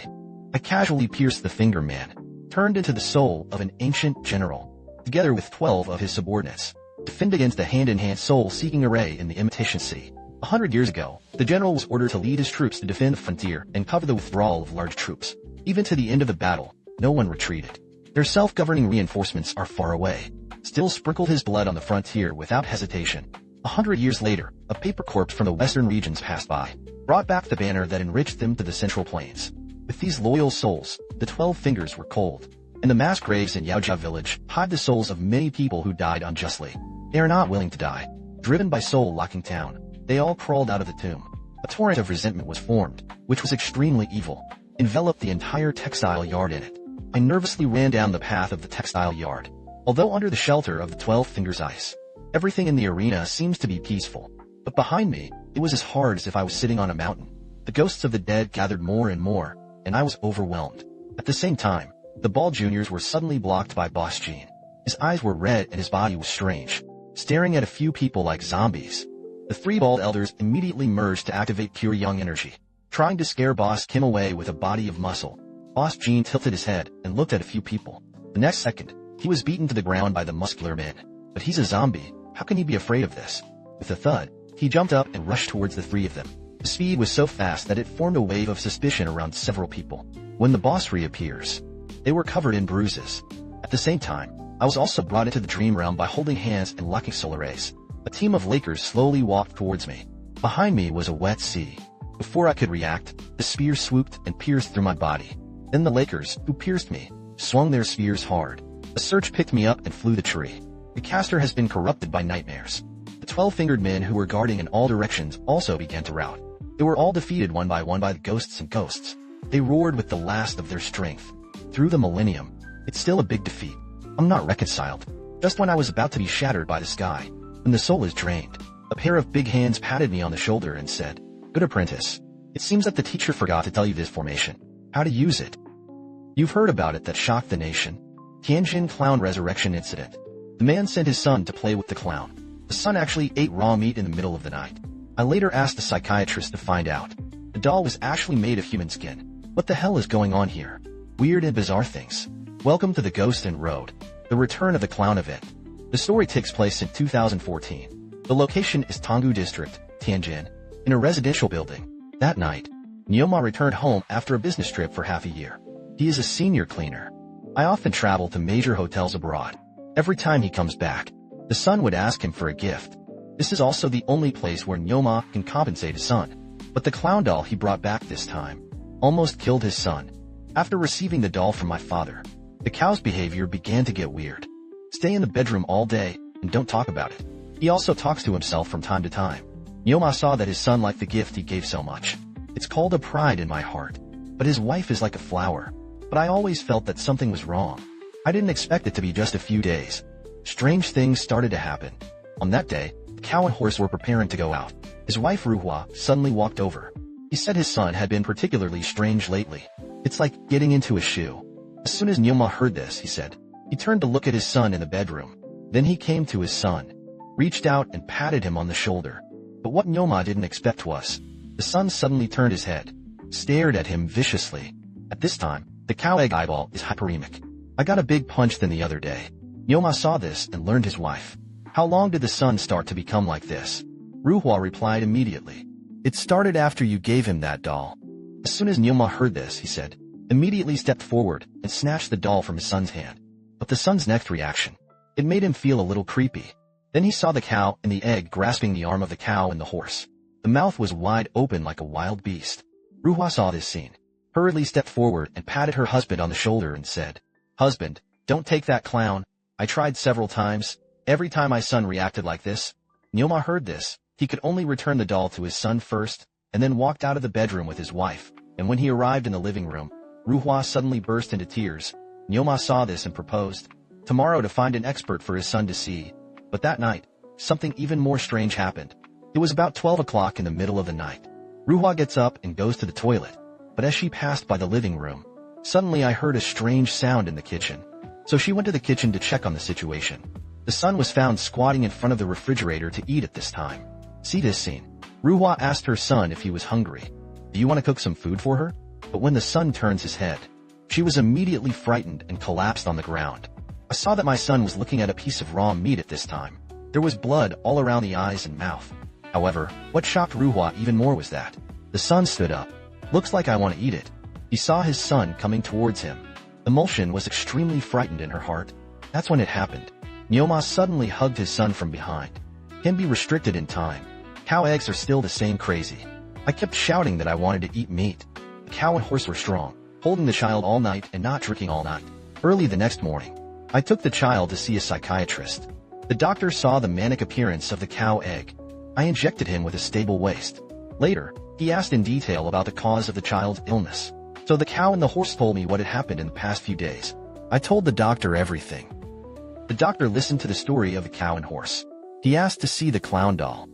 I casually pierced the finger man, turned into the soul of an ancient general, together with 12 of his subordinates, defend against the hand-in-hand soul-seeking array in the imitation city. 100 years ago, the general was ordered to lead his troops to defend the frontier and cover the withdrawal of large troops. Even to the end of the battle, no one retreated. Their self-governing reinforcements are far away. Still sprinkled his blood on the frontier without hesitation. 100 years later, a paper corps from the western regions passed by, brought back the banner that enriched them to the central plains. With these loyal souls, the 12 fingers were cold. In the mass graves in Yaojia village hide the souls of many people who died unjustly. They are not willing to die. Driven by soul-locking town, they all crawled out of the tomb. A torrent of resentment was formed, which was extremely evil, enveloped the entire textile yard in it. I nervously ran down the path of the textile yard. Although under the shelter of the 12 fingers ice, everything in the arena seems to be peaceful. But behind me, it was as hard as if I was sitting on a mountain. The ghosts of the dead gathered more and more, and I was overwhelmed. At the same time, the Ball Juniors were suddenly blocked by Boss Gene. His eyes were red and his body was strange, staring at a few people like zombies. The 3 Bald Elders immediately merged to activate pure young energy, trying to scare Boss Kim away with a body of muscle. Boss Gene tilted his head and looked at a few people. The next second, he was beaten to the ground by the muscular men. But he's a zombie. How can he be afraid of this? With a thud, he jumped up and rushed towards the 3 of them. The speed was so fast that it formed a wave of suspicion around several people. When the boss reappears, they were covered in bruises. At the same time, I was also brought into the dream realm by holding hands and locking solares. A team of Lakers slowly walked towards me. Behind me was a wet sea. Before I could react, the spear swooped and pierced through my body. Then the Lakers, who pierced me, swung their spears hard. A surge picked me up and flew the tree. The caster has been corrupted by nightmares. The 12-fingered men who were guarding in all directions also began to rout. They were all defeated one by one by the ghosts and ghosts. They roared with the last of their strength. Through the millennium, it's still a big defeat. I'm not reconciled. Just when I was about to be shattered by the sky, when the soul is drained, a pair of big hands patted me on the shoulder and said, "Good apprentice. It seems that the teacher forgot to tell you this formation. How to use it. You've heard about it that shocked the nation. Tianjin clown resurrection incident. The man sent his son to play with the clown. The son actually ate raw meat in the middle of the night. I later asked the psychiatrist to find out. The doll was actually made of human skin. What the hell is going on here? Weird and bizarre things. Welcome to the Ghost and Road, the return of the clown event." The story takes place in 2014. The location is Tonggu District, Tianjin, in a residential building. That night, Nyoma returned home after a business trip for half a year. He is a senior cleaner. I often travel to major hotels abroad. Every time he comes back, the son would ask him for a gift. This is also the only place where Nyoma can compensate his son. But the clown doll he brought back this time almost killed his son. After receiving the doll from my father, the cow's behavior began to get weird. Stay in the bedroom all day and don't talk about it. He also talks to himself from time to time. Nyoma saw that his son liked the gift he gave so much. It's called a pride in my heart. But his wife is like a flower. But I always felt that something was wrong. I didn't expect it to be just a few days. Strange things started to happen. On that day, the cow and horse were preparing to go out. His wife Ruhua suddenly walked over. He said his son had been particularly strange lately. It's like getting into a shoe. As soon as Nyoma heard this, he said. He turned to look at his son in the bedroom. Then he came to his son, reached out and patted him on the shoulder. But what Nyoma didn't expect was, the son suddenly turned his head, stared at him viciously. At this time, the cow egg eyeball is hyperemic. I got a big punch than the other day. Nyoma saw this and learned his wife. How long did the son start to become like this? Ruhua replied immediately. It started after you gave him that doll. As soon as Nyoma heard this, he said, immediately stepped forward and snatched the doll from his son's hand. But the son's next reaction, it made him feel a little creepy. Then he saw the cow and the egg grasping the arm of the cow and the horse. The mouth was wide open like a wild beast. Ruhua saw this scene, hurriedly stepped forward and patted her husband on the shoulder and said, "Husband, don't take that clown. I tried several times. Every time my son reacted like this." Nyoma heard this. He could only return the doll to his son first, and then walked out of the bedroom with his wife. And when he arrived in the living room, Ruhua suddenly burst into tears. Nyoma saw this and proposed tomorrow to find an expert for his son to see. But that night, something even more strange happened. It was about 12 o'clock in the middle of the night. Ruhua gets up and goes to the toilet. But as she passed by the living room, suddenly I heard a strange sound in the kitchen. So she went to the kitchen to check on the situation. The son was found squatting in front of the refrigerator to eat at this time. See this scene. Ruhua asked her son if he was hungry. Do you want to cook some food for her? But when the son turns his head, she was immediately frightened and collapsed on the ground. I saw that my son was looking at a piece of raw meat at this time. There was blood all around the eyes and mouth. However, what shocked Ruhua even more was that the son stood up. Looks like I want to eat it. He saw his son coming towards him. Emulsion was extremely frightened in her heart. That's when it happened. Nyoma suddenly hugged his son from behind. Can be restricted in time. Cow eggs are still the same crazy. I kept shouting that I wanted to eat meat. The cow and horse were strong, holding the child all night and not drinking all night. Early the next morning, I took the child to see a psychiatrist. The doctor saw the manic appearance of the cow egg. I injected him with a stable waste. Later, he asked in detail about the cause of the child's illness. So the cow and the horse told me what had happened in the past few days. I told the doctor everything. The doctor listened to the story of the cow and horse. He asked to see the clown doll.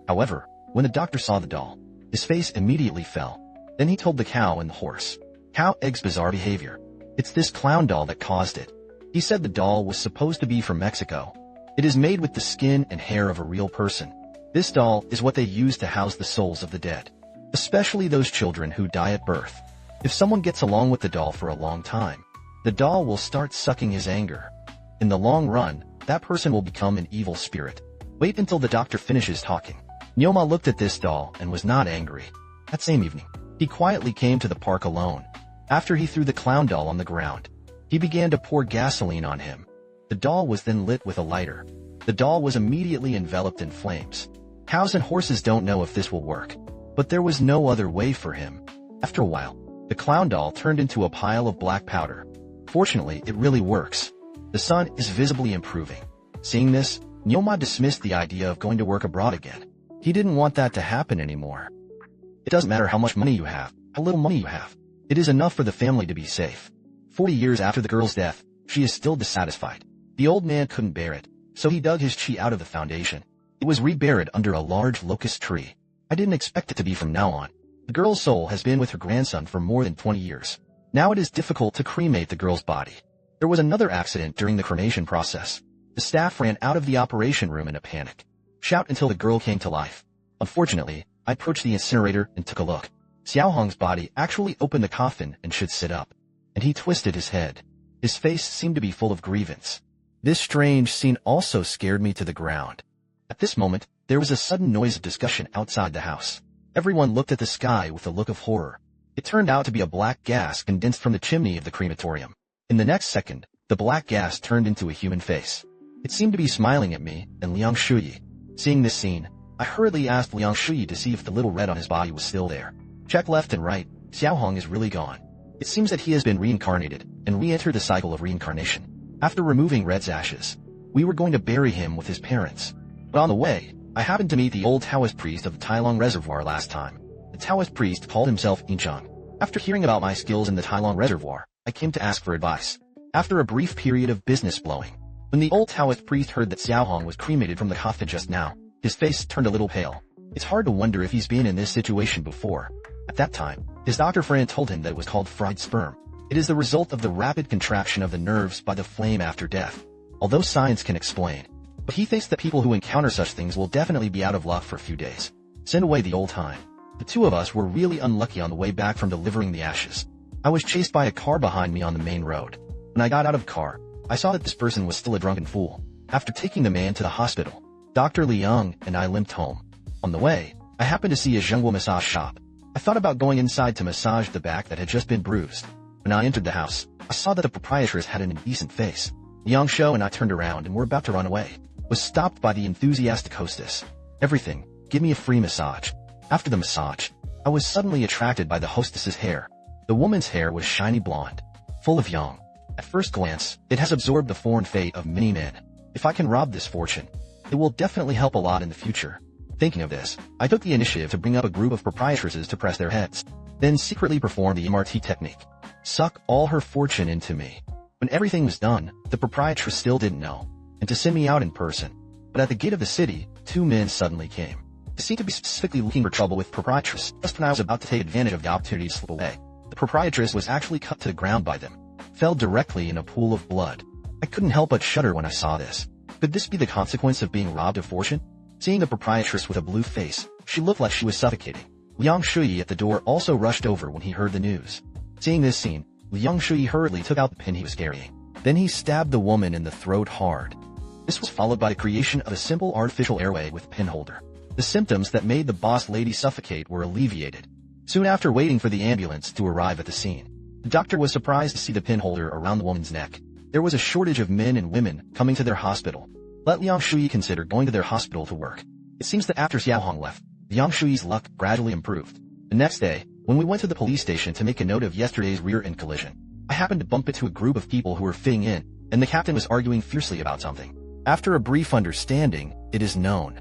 However, when the doctor saw the doll, his face immediately fell. Then he told the cow and the horse, "Cow egg's bizarre behavior. It's this clown doll that caused it." He said the doll was supposed to be from Mexico. It is made with the skin and hair of a real person. This doll is what they use to house the souls of the dead, especially those children who die at birth. If someone gets along with the doll for a long time, the doll will start sucking his anger. In the long run, that person will become an evil spirit. Wait until the doctor finishes talking. Nyoma looked at this doll and was not angry. That same evening, he quietly came to the park alone. After he threw the clown doll on the ground, he began to pour gasoline on him. The doll was then lit with a lighter. The doll was immediately enveloped in flames. Cows and horses don't know if this will work, but there was no other way for him. After a while, the clown doll turned into a pile of black powder. Fortunately, it really works. The sun is visibly improving. Seeing this, Nyoma dismissed the idea of going to work abroad again. He didn't want that to happen anymore. It doesn't matter how much money you have, how little money you have. It is enough for the family to be safe. 40 years after the girl's death, she is still dissatisfied. The old man couldn't bear it, so he dug his chi out of the foundation. It was reburied under a large locust tree. I didn't expect it to be from now on. The girl's soul has been with her grandson for more than 20 years. Now it is difficult to cremate the girl's body. There was another accident during the cremation process. The staff ran out of the operation room in a panic. Shout until the girl came to life. Unfortunately, I approached the incinerator and took a look. Xiaohong's body actually opened the coffin and should sit up. And he twisted his head. His face seemed to be full of grievance. This strange scene also scared me to the ground. At this moment, there was a sudden noise of discussion outside the house. Everyone looked at the sky with a look of horror. It turned out to be a black gas condensed from the chimney of the crematorium. In the next second, the black gas turned into a human face. It seemed to be smiling at me and Liang Shuyi. Seeing this scene, I hurriedly asked Liang Shuyi to see if the little red on his body was still there. Check left and right, Xiaohong is really gone. It seems that he has been reincarnated and re-entered the cycle of reincarnation. After removing Red's ashes, we were going to bury him with his parents. But on the way, I happened to meet the old Taoist priest of the Tailong Reservoir last time. The Taoist priest called himself Inchang. After hearing about my skills in the Tailong Reservoir, I came to ask for advice. After a brief period of business blowing, when the old Taoist priest heard that Xiaohong was cremated from the coffin just now, his face turned a little pale. It's hard to wonder if he's been in this situation before. At that time, his doctor friend told him that it was called fried sperm. It is the result of the rapid contraction of the nerves by the flame after death. Although science can explain, but he thinks that people who encounter such things will definitely be out of luck for a few days. Send away the old time. The two of us were really unlucky on the way back from delivering the ashes. I was chased by a car behind me on the main road. When I got out of the car, I saw that this person was still a drunken fool. After taking the man to the hospital, Dr. Liang and I limped home. On the way, I happened to see a Zhengguo massage shop. I thought about going inside to massage the back that had just been bruised. When I entered the house, I saw that the proprietress had an indecent face. Liang Shou and I turned around and were about to run away. Was stopped by the enthusiastic hostess. Everything, give me a free massage. After the massage, I was suddenly attracted by the hostess's hair. The woman's hair was shiny blonde, full of yang. At first glance, it has absorbed the foreign fate of many men. If I can rob this fortune, it will definitely help a lot in the future. Thinking of this, I took the initiative to bring up a group of proprietresses to press their heads, then secretly perform the MRT technique. Suck all her fortune into me. When everything was done, the proprietress still didn't know, and to send me out in person. But at the gate of the city, two men suddenly came. They seemed to be specifically looking for trouble with proprietress, just when I was about to take advantage of the opportunity to slip away. The proprietress was actually cut to the ground by them, fell directly in a pool of blood. I couldn't help but shudder when I saw this. Could this be the consequence of being robbed of fortune? Seeing the proprietress with a blue face, she looked like she was suffocating. Liang Shuyi at the door also rushed over when he heard the news. Seeing this scene, Liang Shuyi hurriedly took out the pin he was carrying. Then he stabbed the woman in the throat hard. This was followed by the creation of a simple artificial airway with pin holder. The symptoms that made the boss lady suffocate were alleviated. Soon after waiting for the ambulance to arrive at the scene, the doctor was surprised to see the pin holder around the woman's neck. There was a shortage of men and women coming to their hospital. Let Liang Shuyi consider going to their hospital to work. It seems that after Xiaohong left, Liang Shuyi's luck gradually improved. The next day, when we went to the police station to make a note of yesterday's rear-end collision, I happened to bump into a group of people who were fitting in, and the captain was arguing fiercely about something. After a brief understanding, it is known.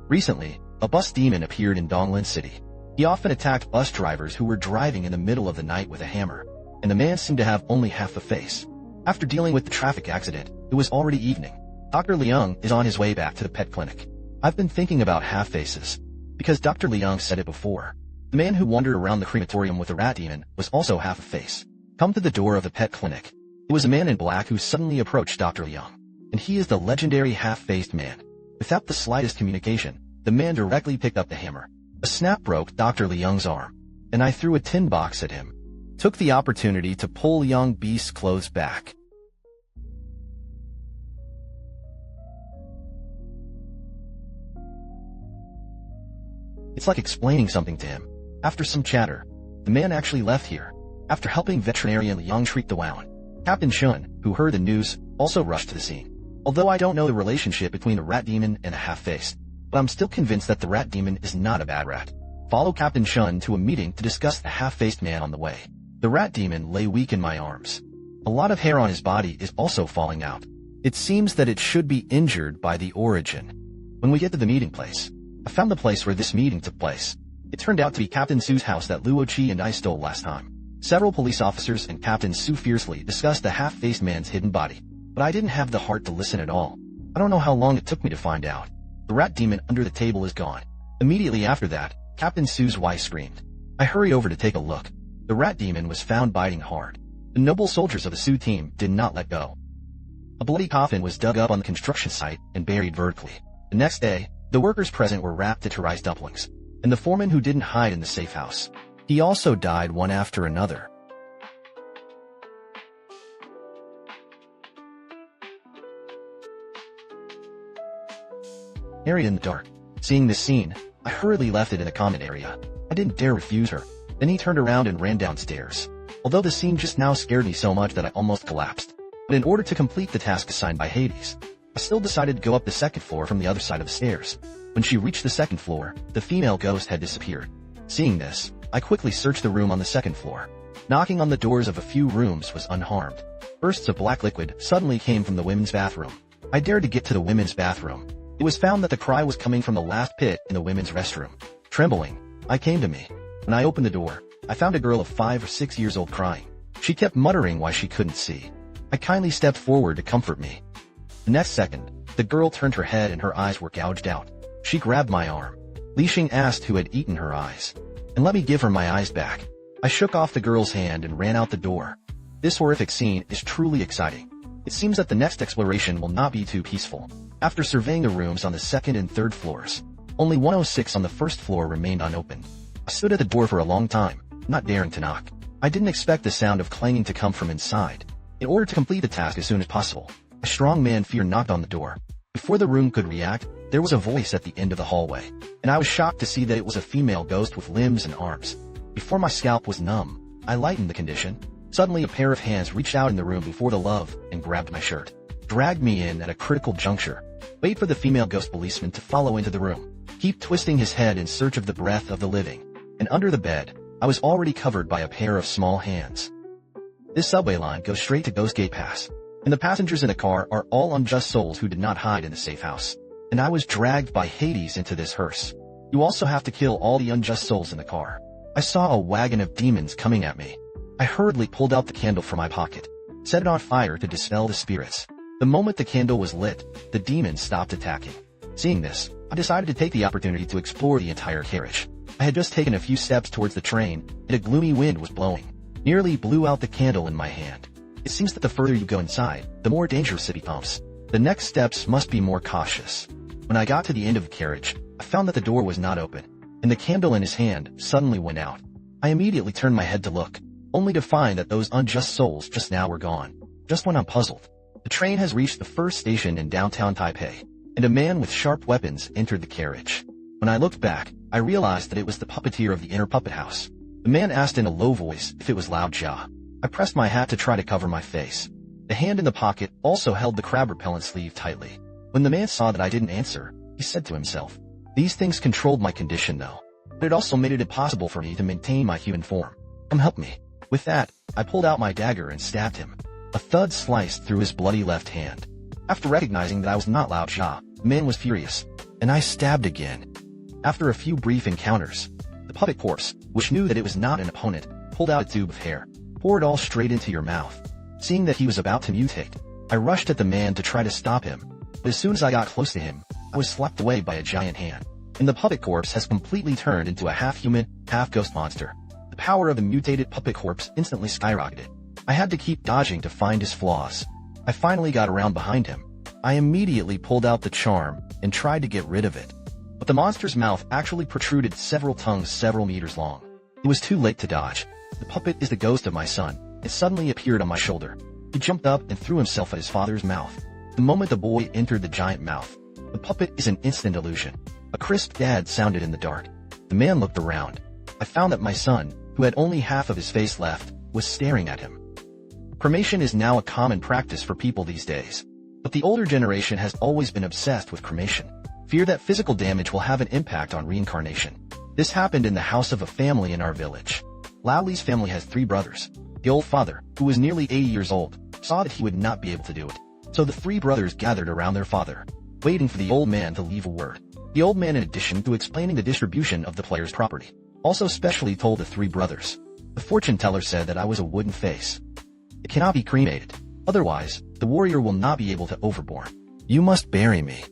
Recently, a bus demon appeared in Donglin City. He often attacked bus drivers who were driving in the middle of the night with a hammer, and the man seemed to have only half a face. After dealing with the traffic accident, it was already evening. Dr. Liang is on his way back to the pet clinic. I've been thinking about half faces, because Dr. Liang said it before. The man who wandered around the crematorium with the rat demon was also half a face. Come to the door of the pet clinic. It was a man in black who suddenly approached Dr. Liang, and he is the legendary half-faced man. Without the slightest communication, the man directly picked up the hammer. A snap broke Dr. Liang's arm, and I threw a tin box at him. Took the opportunity to pull young Beast's clothes back. It's like explaining something to him. After some chatter, the man actually left here. After helping veterinarian Liang treat the wound, Captain Shun, who heard the news, also rushed to the scene. Although I don't know the relationship between a rat demon and a half-faced, but I'm still convinced that the rat demon is not a bad rat. Follow Captain Shun to a meeting to discuss the half-faced man on the way. The rat demon lay weak in my arms. A lot of hair on his body is also falling out. It seems that it should be injured by the origin. When we get to the meeting place, I found the place where this meeting took place. It turned out to be Captain Su's house that Luo Qi and I stole last time. Several police officers and Captain Su fiercely discussed the half-faced man's hidden body, but I didn't have the heart to listen at all. I don't know how long it took me to find out. The rat demon under the table is gone. Immediately after that, Captain Su's wife screamed. I hurried over to take a look. The rat demon was found biting hard. The noble soldiers of the Su team did not let go. A bloody coffin was dug up on the construction site and buried vertically. The next day, the workers present were wrapped into rice dumplings, and the foreman who didn't hide in the safe house. He also died one after another. Area in the dark. Seeing this scene, I hurriedly left it in the comment area. I didn't dare refuse her. Then he turned around and ran downstairs. Although the scene just now scared me so much that I almost collapsed. But in order to complete the task assigned by Hades, I still decided to go up the second floor from the other side of the stairs. When she reached the second floor, the female ghost had disappeared. Seeing this, I quickly searched the room on the second floor. Knocking on the doors of a few rooms was unharmed. Bursts of black liquid suddenly came from the women's bathroom. I dared to get to the women's bathroom. It was found that the cry was coming from the last pit in the women's restroom. Trembling, I came to me. When I opened the door, I found a girl of 5 or 6 years old crying. She kept muttering why she couldn't see. I kindly stepped forward to comfort me. The next second, the girl turned her head and her eyes were gouged out. She grabbed my arm. Li Xing asked who had eaten her eyes, and let me give her my eyes back. I shook off the girl's hand and ran out the door. This horrific scene is truly exciting. It seems that the next exploration will not be too peaceful. After surveying the rooms on the second and third floors, only 106 on the first floor remained unopened. I stood at the door for a long time, not daring to knock. I didn't expect the sound of clanging to come from inside. In order to complete the task as soon as possible, a strong man fear knocked on the door. Before the room could react, there was a voice at the end of the hallway, and I was shocked to see that it was a female ghost with limbs and arms. Before my scalp was numb, I lightened the condition. Suddenly a pair of hands reached out in the room before the love and grabbed my shirt, dragged me in at a critical juncture. Wait for the female ghost policeman to follow into the room. Keep twisting his head in search of the breath of the living. And under the bed, I was already covered by a pair of small hands. This subway line goes straight to Ghost Gate Pass, and the passengers in the car are all unjust souls who did not hide in the safe house. And I was dragged by Hades into this hearse. You also have to kill all the unjust souls in the car. I saw a wagon of demons coming at me. I hurriedly pulled out the candle from my pocket, set it on fire to dispel the spirits. The moment the candle was lit, the demons stopped attacking. Seeing this, I decided to take the opportunity to explore the entire carriage. I had just taken a few steps towards the train, and a gloomy wind was blowing. Nearly blew out the candle in my hand. It seems that the further you go inside, the more dangerous it becomes. The next steps must be more cautious. When I got to the end of the carriage, I found that the door was not open, and the candle in his hand suddenly went out. I immediately turned my head to look, only to find that those unjust souls just now were gone. Just when I'm puzzled, the train has reached the first station in downtown Taipei, and a man with sharp weapons entered the carriage. When I looked back, I realized that it was the puppeteer of the inner puppet house. The man asked in a low voice if it was Lao Jia. I pressed my hat to try to cover my face. The hand in the pocket also held the crab repellent sleeve tightly. When the man saw that I didn't answer, he said to himself, "These things controlled my condition though, but it also made it impossible for me to maintain my human form. Come help me." With that, I pulled out my dagger and stabbed him. A thud sliced through his bloody left hand. After recognizing that I was not Lao Jia, the man was furious, and I stabbed again. After a few brief encounters, the puppet corpse, which knew that it was not an opponent, pulled out a tube of hair, poured all straight into your mouth. Seeing that he was about to mutate, I rushed at the man to try to stop him, but as soon as I got close to him, I was slapped away by a giant hand, and the puppet corpse has completely turned into a half-human, half-ghost monster. The power of the mutated puppet corpse instantly skyrocketed. I had to keep dodging to find his flaws. I finally got around behind him. I immediately pulled out the charm and tried to get rid of it. But the monster's mouth actually protruded several tongues several meters long. It was too late to dodge. The puppet is the ghost of my son. It suddenly appeared on my shoulder. He jumped up and threw himself at his father's mouth. The moment the boy entered the giant mouth, the puppet is an instant illusion. A crisp dad sounded in the dark. The man looked around. I found that my son, who had only half of his face left, was staring at him. Cremation is now a common practice for people these days. But the older generation has always been obsessed with cremation. Fear that physical damage will have an impact on reincarnation. This happened in the house of a family in our village. Lowley's family has 3 brothers. The old father, who was nearly 80 years old, saw that he would not be able to do it. So the 3 brothers gathered around their father, waiting for the old man to leave a word. The old man, in addition to explaining the distribution of the player's property, also specially told the 3 brothers. The fortune teller said that I was a wooden face. It cannot be cremated. Otherwise, the warrior will not be able to overborn. You must bury me.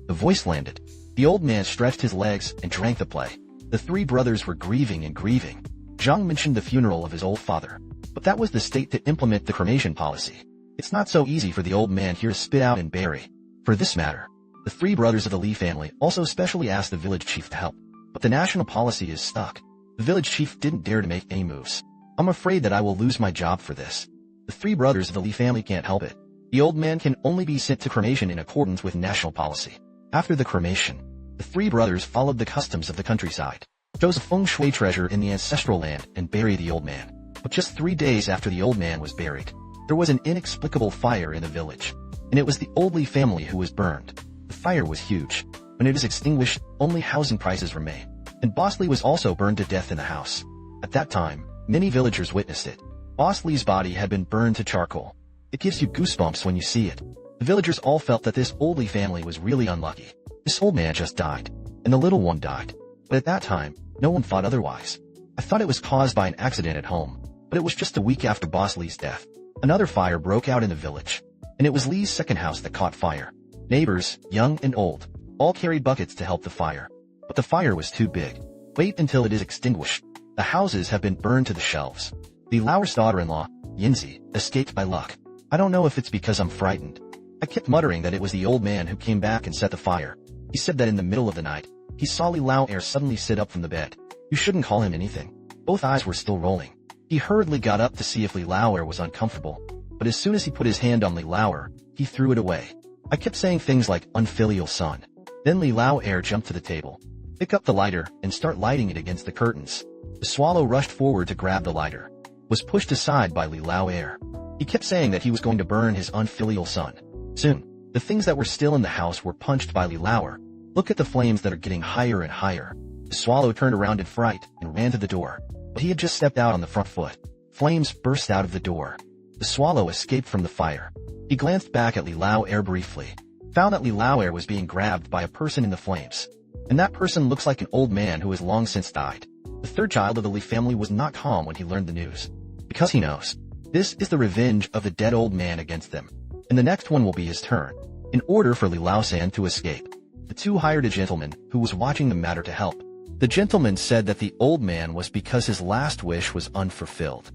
The voice landed. The old man stretched his legs and drank the play. The 3 brothers were grieving and grieving. Zhang mentioned the funeral of his old father, but that was the state to implement the cremation policy. It's not so easy for the old man here to spit out and bury. For this matter, the 3 brothers of the Li family also specially asked the village chief to help, but the national policy is stuck. The village chief didn't dare to make any moves. I'm afraid that I will lose my job for this. The 3 brothers of the Li family can't help it. The old man can only be sent to cremation in accordance with national policy. After the cremation, the 3 brothers followed the customs of the countryside, chose a feng shui treasure in the ancestral land, and buried the old man. But just 3 days after the old man was buried, there was an inexplicable fire in the village, and it was the old Li family who was burned. The fire was huge. When it is extinguished, only housing prices remain, and Boss Li was also burned to death in the house. At that time, many villagers witnessed it. Boss Li's body had been burned to charcoal. It gives you goosebumps when you see it. The villagers all felt that this old Li family was really unlucky. This old man just died, and the little one died. But at that time, no one thought otherwise. I thought it was caused by an accident at home, but it was just a week after Boss Li's death. Another fire broke out in the village, and it was Li's second house that caught fire. Neighbors, young and old, all carried buckets to help the fire. But the fire was too big. Wait until it is extinguished. The houses have been burned to the shelves. The Lauer's daughter-in-law, Yinzi, escaped by luck. I don't know if it's because I'm frightened. I kept muttering that it was the old man who came back and set the fire. He said that in the middle of the night, he saw Li Lauer suddenly sit up from the bed. You shouldn't call him anything. Both eyes were still rolling. He hurriedly got up to see if Li Lauer was uncomfortable, but as soon as he put his hand on Li Lauer, he threw it away. I kept saying things like, unfilial son. Then Li Lauer jumped to the table, pick up the lighter, and start lighting it against the curtains. The swallow rushed forward to grab the lighter, was pushed aside by Li Lauer. He kept saying that he was going to burn his unfilial son. Soon, the things that were still in the house were punched by Li Lauer. Look at the flames that are getting higher and higher. The swallow turned around in fright and ran to the door, but he had just stepped out on the front foot. Flames burst out of the door. The swallow escaped from the fire. He glanced back at Li Lauer briefly, found that Li Lauer was being grabbed by a person in the flames, and that person looks like an old man who has long since died. The 3rd child of the Li family was not calm when he learned the news, because he knows this is the revenge of the dead old man against them, and the next one will be his turn. In order for Li Lauer to escape, the 2 hired a gentleman who was watching the matter to help. The gentleman said that the old man was because his last wish was unfulfilled.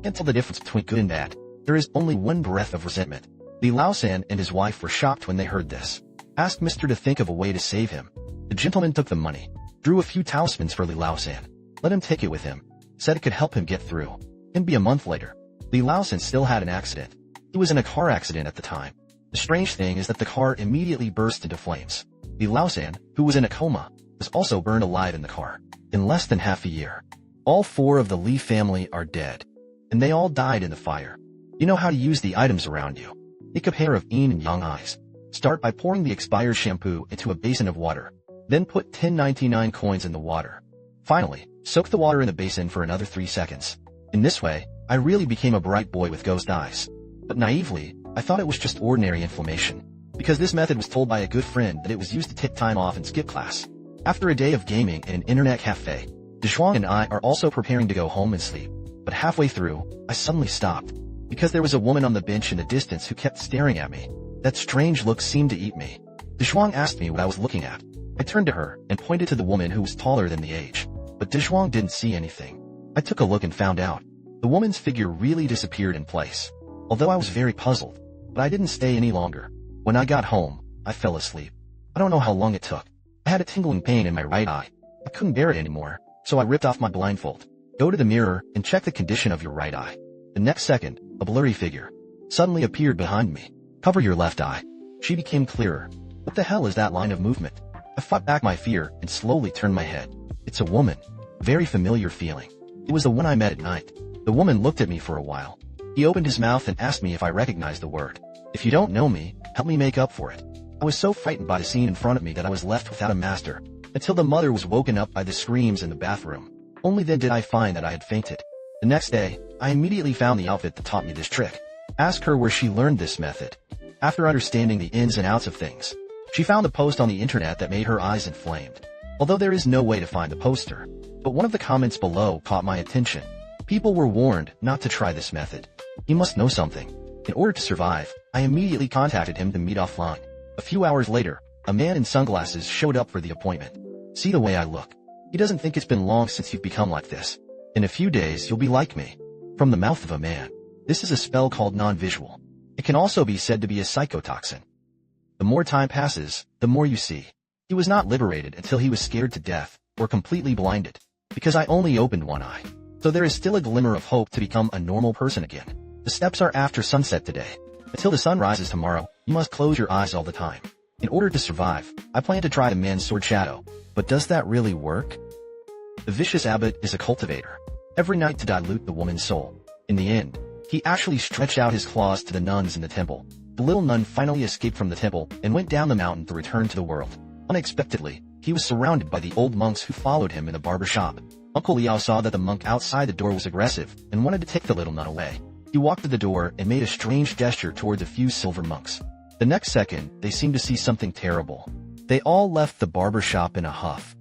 Can't tell the difference between good and bad. There is only one breath of resentment. Li Lauer and his wife were shocked when they heard this. Asked Mr. to think of a way to save him. The gentleman took the money, drew a few talismans for Li Lauer, let him take it with him, said it could help him get through. And be a month later, Li Lauer still had an accident. He was in a car accident at the time. The strange thing is that the car immediately burst into flames. Li Lauer, who was in a coma, was also burned alive in the car. In less than half a year, all 4 of the Li family are dead, and they all died in the fire. You know how to use the items around you. Take a pair of yin and yang eyes. Start by pouring the expired shampoo into a basin of water. Then put 10.99 coins in the water. Finally, soak the water in the basin for another 3 seconds. In this way, I really became a bright boy with ghost eyes. But naively, I thought it was just ordinary inflammation, because this method was told by a good friend that it was used to take time off and skip class. After a day of gaming in an internet cafe, Zhuang and I are also preparing to go home and sleep. But halfway through, I suddenly stopped, because there was a woman on the bench in the distance who kept staring at me. That strange look seemed to eat me. Zhuang asked me what I was looking at. I turned to her and pointed to the woman who was taller than the age, but Zhuang didn't see anything. I took a look and found out. The woman's figure really disappeared in place. Although I was very puzzled, but I didn't stay any longer. When I got home, I fell asleep. I don't know how long it took. I had a tingling pain in my right eye. I couldn't bear it anymore, so I ripped off my blindfold. Go to the mirror and check the condition of your right eye. The next second, a blurry figure suddenly appeared behind me. Cover your left eye. She became clearer. What the hell is that line of movement? I fought back my fear and slowly turned my head. It's a woman. Very familiar feeling. It was the one I met at night. The woman looked at me for a while. He opened his mouth and asked me if I recognized the word. If you don't know me, help me make up for it. I was so frightened by the scene in front of me that I was left without a master, until the mother was woken up by the screams in the bathroom. Only then did I find that I had fainted. The next day, I immediately found the outfit that taught me this trick. Asked her where she learned this method. After understanding the ins and outs of things, she found a post on the internet that made her eyes inflamed. Although there is no way to find the poster, but one of the comments below caught my attention. People were warned not to try this method. He must know something. In order to survive, I immediately contacted him to meet offline. A few hours later, a man in sunglasses showed up for the appointment. See the way I look. He doesn't think it's been long since you've become like this. In a few days you'll be like me. From the mouth of a man. This is a spell called non-visual. It can also be said to be a psychotoxin. The more time passes, the more you see. He was not liberated until he was scared to death, or completely blinded. Because I only opened one eye. So there is still a glimmer of hope to become a normal person again. The steps are after sunset today. Until the sun rises tomorrow, you must close your eyes all the time. In order to survive, I plan to try the man's sword shadow. But does that really work? The vicious abbot is a cultivator. Every night to dilute the woman's soul. In the end, he actually stretched out his claws to the nuns in the temple. The little nun finally escaped from the temple and went down the mountain to return to the world. Unexpectedly, he was surrounded by the old monks who followed him in the barber shop. Uncle Liao saw that the monk outside the door was aggressive and wanted to take the little nun away. He walked to the door and made a strange gesture towards a few silver monks. The next second, they seemed to see something terrible. They all left the barber shop in a huff.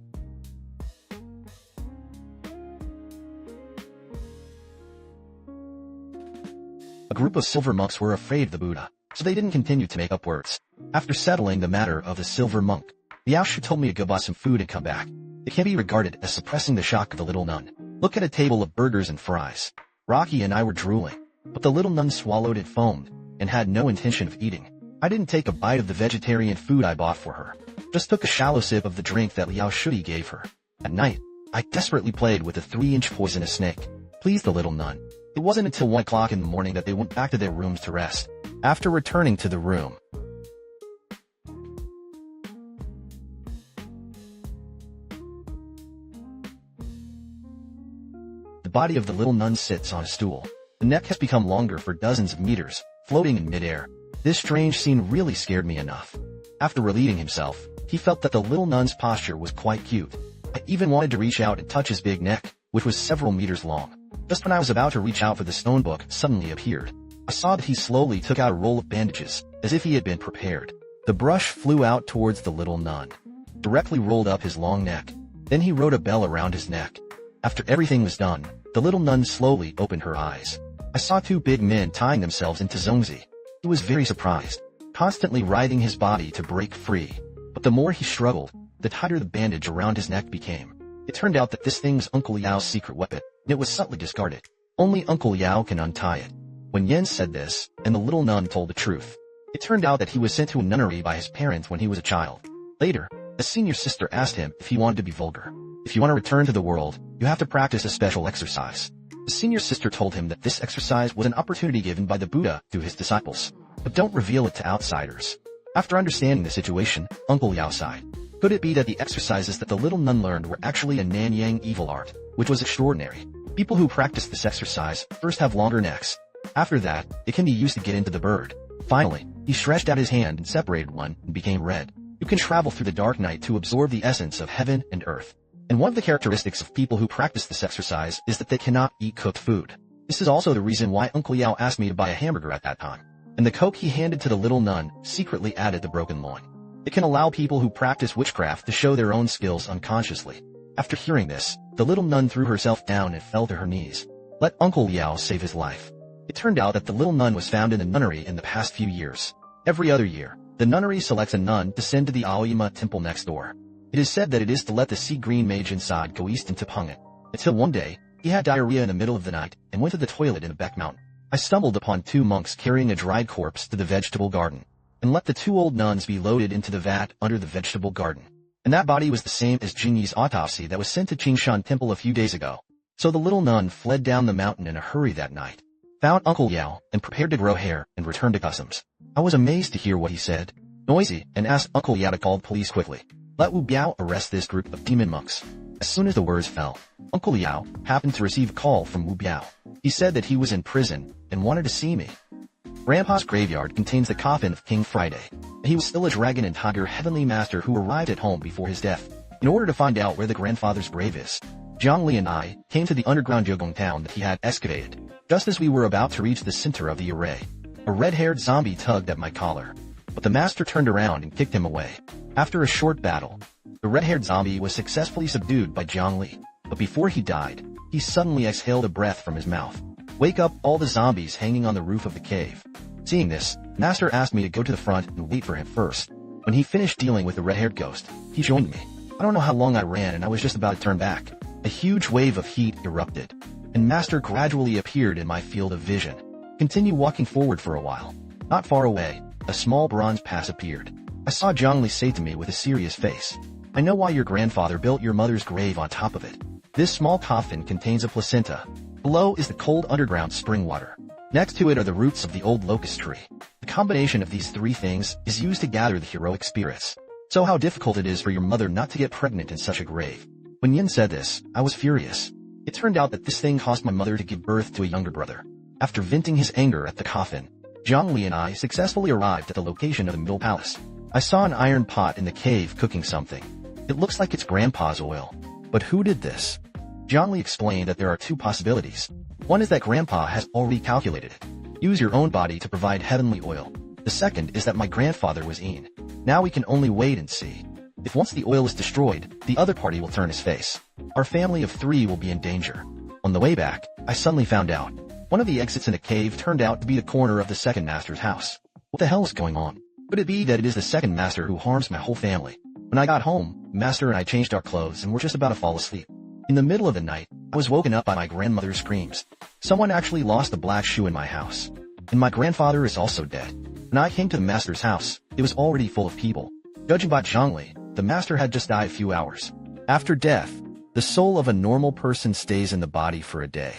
A group of silver monks were afraid of the Buddha, so they didn't continue to make up words. After settling the matter of the silver monk, Liao Shu told me to go buy some food and come back. It can be regarded as suppressing the shock of the little nun. Look at a table of burgers and fries. Rocky and I were drooling, but the little nun swallowed and foamed, and had no intention of eating. I didn't take a bite of the vegetarian food I bought for her. Just took a shallow sip of the drink that Liao Shu gave her. At night, I desperately played with a 3-inch poisonous snake. Please the little nun. It wasn't until 1 o'clock in the morning that they went back to their rooms to rest. After returning to the room, the body of the little nun sits on a stool. The neck has become longer for dozens of meters, floating in midair. This strange scene really scared me enough. After relieving himself, he felt that the little nun's posture was quite cute. I even wanted to reach out and touch his big neck, which was several meters long. Just when I was about to reach out for the stone book suddenly appeared. I saw that he slowly took out a roll of bandages, as if he had been prepared. The brush flew out towards the little nun, directly rolled up his long neck. Then he wrote a bell around his neck. After everything was done, the little nun slowly opened her eyes. I saw 2 big men tying themselves into zongzi. He was very surprised, constantly writhing his body to break free. But the more he struggled, the tighter the bandage around his neck became. It turned out that this thing was Uncle Liao's secret weapon, and it was subtly discarded. Only Uncle Liao can untie it. When Yen said this, and the little nun told the truth, it turned out that he was sent to a nunnery by his parents when he was a child. Later, a senior sister asked him if he wanted to be vulgar. If you want to return to the world, you have to practice a special exercise. The senior sister told him that this exercise was an opportunity given by the Buddha to his disciples. But don't reveal it to outsiders. After understanding the situation, Uncle Liao sighed. Could it be that the exercises that the little nun learned were actually a Nanyang evil art, which was extraordinary? People who practice this exercise first have longer necks. After that, it can be used to get into the bird. Finally, he stretched out his hand and separated one and became red. You can travel through the dark night to absorb the essence of heaven and earth. And one of the characteristics of people who practice this exercise is that they cannot eat cooked food. This is also the reason why Uncle Liao asked me to buy a hamburger at that time. And the coke he handed to the little nun secretly added the broken loin. It can allow people who practice witchcraft to show their own skills unconsciously. After hearing this, the little nun threw herself down and fell to her knees. Let Uncle Liao save his life. It turned out that the little nun was found in the nunnery in the past few years. Every other year, the nunnery selects a nun to send to the Aoyama temple next door. It is said that it is to let the sea green mage inside go east into Pungan. Until one day, he had diarrhea in the middle of the night and went to the toilet in the Beck Mountain. I stumbled upon 2 monks carrying a dried corpse to the vegetable garden, and let the 2 old nuns be loaded into the vat under the vegetable garden. And that body was the same as Jingyi's autopsy that was sent to Qingshan Temple a few days ago. So the little nun fled down the mountain in a hurry that night, found Uncle Liao, and prepared to grow hair and return to customs. I was amazed to hear what he said. noisy and asked Uncle Yao to call the police quickly. Let Wu Biao arrest this group of demon monks. As soon as the words fell, Uncle Yao happened to receive a call from Wu Biao. He said that he was in prison and wanted to see me. Grandpa's graveyard contains the coffin of King Friday. He was still a dragon and tiger heavenly master who arrived at home before his death. In order to find out where the grandfather's grave is, Zhang Li and I came to the underground Yogong town that he had excavated. Just as we were about to reach the center of the array, a red-haired zombie tugged at my collar. But the master turned around and kicked him away. After a short battle, the red-haired zombie was successfully subdued by Zhang Li. But before he died, he suddenly exhaled a breath from his mouth. Wake up all the zombies hanging on the roof of the cave. Seeing this, Master asked me to go to the front and wait for him first. When he finished dealing with the red-haired ghost, he joined me. I don't know how long I ran and I was just about to turn back. A huge wave of heat erupted, and Master gradually appeared in my field of vision. Continue walking forward for a while. Not far away, a small bronze pass appeared. I saw Zhang Li say to me with a serious face, I know why your grandfather built your mother's grave on top of it. This small coffin contains a placenta. Below is the cold underground spring water. Next to it are the roots of the old locust tree. The combination of these three things is used to gather the heroic spirits. So how difficult it is for your mother not to get pregnant in such a grave. When Yin said this, I was furious. It turned out that this thing caused my mother to give birth to a younger brother. After venting his anger at the coffin, Zhang Li and I successfully arrived at the location of the middle palace. I saw an iron pot in the cave cooking something. It looks like it's Grandpa's oil. But who did this? Zhang Li explained that there are two possibilities. One is that Grandpa has already calculated it. Use your own body to provide heavenly oil. The second is that my grandfather was Yin. Now we can only wait and see. If once the oil is destroyed, the other party will turn his face. Our family of 3 will be in danger. On the way back, I suddenly found out. One of the exits in the cave turned out to be the corner of the second master's house. What the hell is going on? Could it be that it is the second master who harms my whole family? When I got home, Master and I changed our clothes and were just about to fall asleep. In the middle of the night, I was woken up by my grandmother's screams. Someone actually lost a black shoe in my house. And my grandfather is also dead. When I came to the master's house, it was already full of people. Judging by Zhang Li, the master had just died a few hours. After death, the soul of a normal person stays in the body for a day.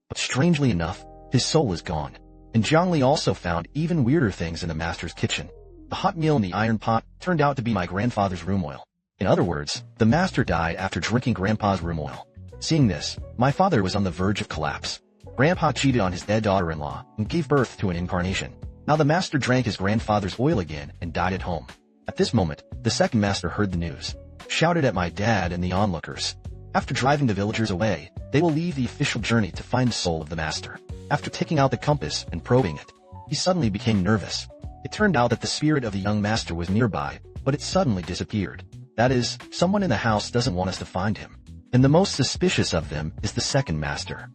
But strangely enough, his soul is gone. And Zhang Li also found even weirder things in the master's kitchen. The hot meal in the iron pot turned out to be my grandfather's room oil. In other words, the master died after drinking Grandpa's room oil. Seeing this, my father was on the verge of collapse. Grandpa cheated on his dead daughter-in-law and gave birth to an incarnation. Now the master drank his grandfather's oil again and died at home. At this moment, the second master heard the news, shouted at my dad and the onlookers. After driving the villagers away, they will leave the official journey to find the soul of the master. After taking out the compass and probing it, he suddenly became nervous. It turned out that the spirit of the young master was nearby, but it suddenly disappeared. That is, someone in the house doesn't want us to find him. And the most suspicious of them is the second master.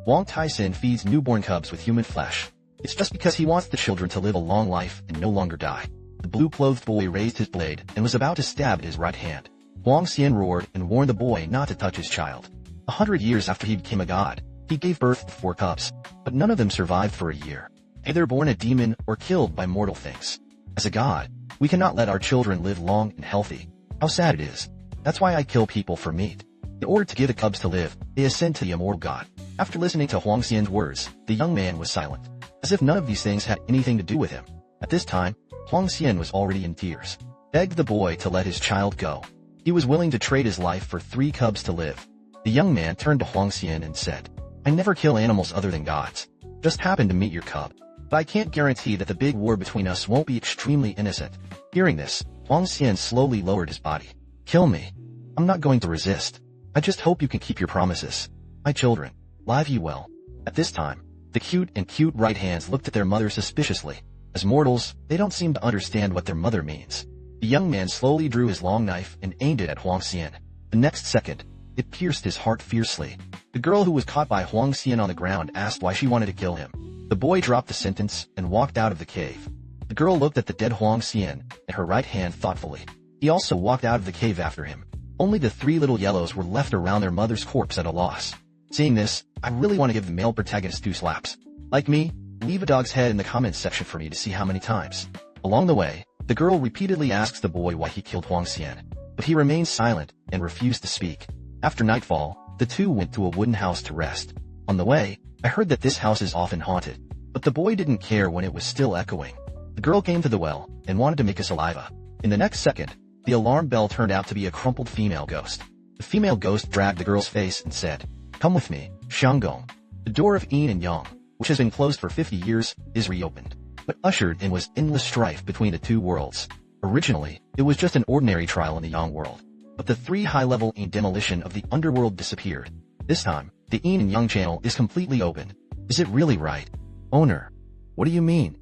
Wang Taisin feeds newborn cubs with human flesh. It's just because he wants the children to live a long life and no longer die. The blue-clothed boy raised his blade and was about to stab his right hand. Huang Xian roared and warned the boy not to touch his child. 100 years after he became a god, he gave birth to 4 cubs, but none of them survived for a year. Either born a demon or killed by mortal things. As a god, we cannot let our children live long and healthy. How sad it is. That's why I kill people for meat. In order to give the cubs to live, they ascend to the immortal god. After listening to Huang Xian's words, the young man was silent, as if none of these things had anything to do with him. At this time, Huang Xian was already in tears. Begged the boy to let his child go. He was willing to trade his life for 3 cubs to live. The young man turned to Huang Xian and said, I never kill animals other than gods. Just happened to meet your cub. But I can't guarantee that the big war between us won't be extremely innocent. Hearing this, Huang Xian slowly lowered his body. Kill me. I'm not going to resist. I just hope you can keep your promises. My children, live ye well. At this time, the cute right hands looked at their mother suspiciously. As mortals, they don't seem to understand what their mother means. The young man slowly drew his long knife and aimed it at Huang Xian. The next second, it pierced his heart fiercely. The girl who was caught by Huang Xian on the ground asked why she wanted to kill him. The boy dropped the sentence and walked out of the cave. The girl looked at the dead Huang Xian and her right hand thoughtfully. He also walked out of the cave after him. Only the 3 little yellows were left around their mother's corpse at a loss. Seeing this, I really want to give the male protagonist 2 slaps. Like me, leave a dog's head in the comments section for me to see how many times. Along the way, the girl repeatedly asks the boy why he killed Huang Xian, but he remains silent and refused to speak. After nightfall, the 2 went to a wooden house to rest. On the way, I heard that this house is often haunted, but the boy didn't care when it was still echoing. The girl came to the well and wanted to make a saliva. In the next second, the alarm bell turned out to be a crumpled female ghost. The female ghost dragged the girl's face and said, "Come with me, Xianggong." The door of yin and yang, which has been closed for 50 years, is reopened. What ushered in was endless strife between the two worlds. Originally, it was just an ordinary trial in the yang world. But the three high-level yin demolition of the underworld disappeared. This time, the yin and yang channel is completely open. Is it really right? Owner. What do you mean?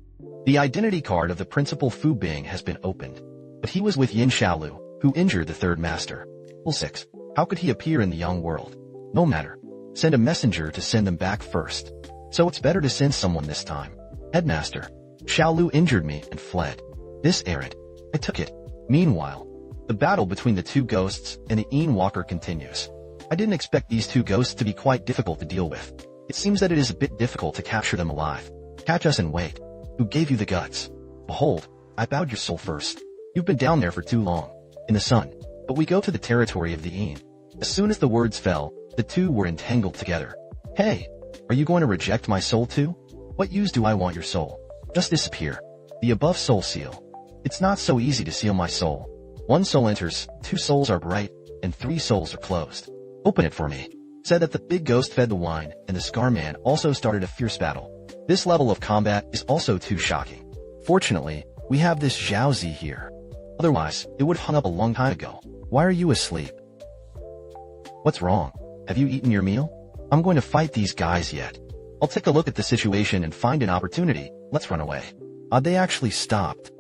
The identity card of the principal Fu Bing has been opened. But he was with Yin Xiaolu, who injured the third master. Level 6. How could he appear in the yang world? No matter. Send a messenger to send them back first. So it's better to send someone this time. Headmaster. Xiaolu injured me and fled. This errand. I took it. Meanwhile, the battle between the two ghosts and the Yin Walker continues. I didn't expect these two ghosts to be quite difficult to deal with. It seems that it is a bit difficult to capture them alive. Catch us and wait. Who gave you the guts? Behold, I bowed your soul first. You've been down there for too long. In the sun. But we go to the territory of the Yin. As soon as the words fell, the two were entangled together. Hey, are you going to reject my soul too? What use do I want your soul? Just disappear. The above soul seal. It's not so easy to seal my soul. One soul enters, two souls are bright, and three souls are closed. Open it for me. Said that the big ghost fed the wine, and the Scar Man also started a fierce battle. This level of combat is also too shocking. Fortunately, we have this Zhaozi here. Otherwise, it would have hung up a long time ago. Why are you asleep? What's wrong? Have you eaten your meal? I'm going to fight these guys yet. I'll take a look at the situation and find an opportunity. Let's run away. They actually stopped.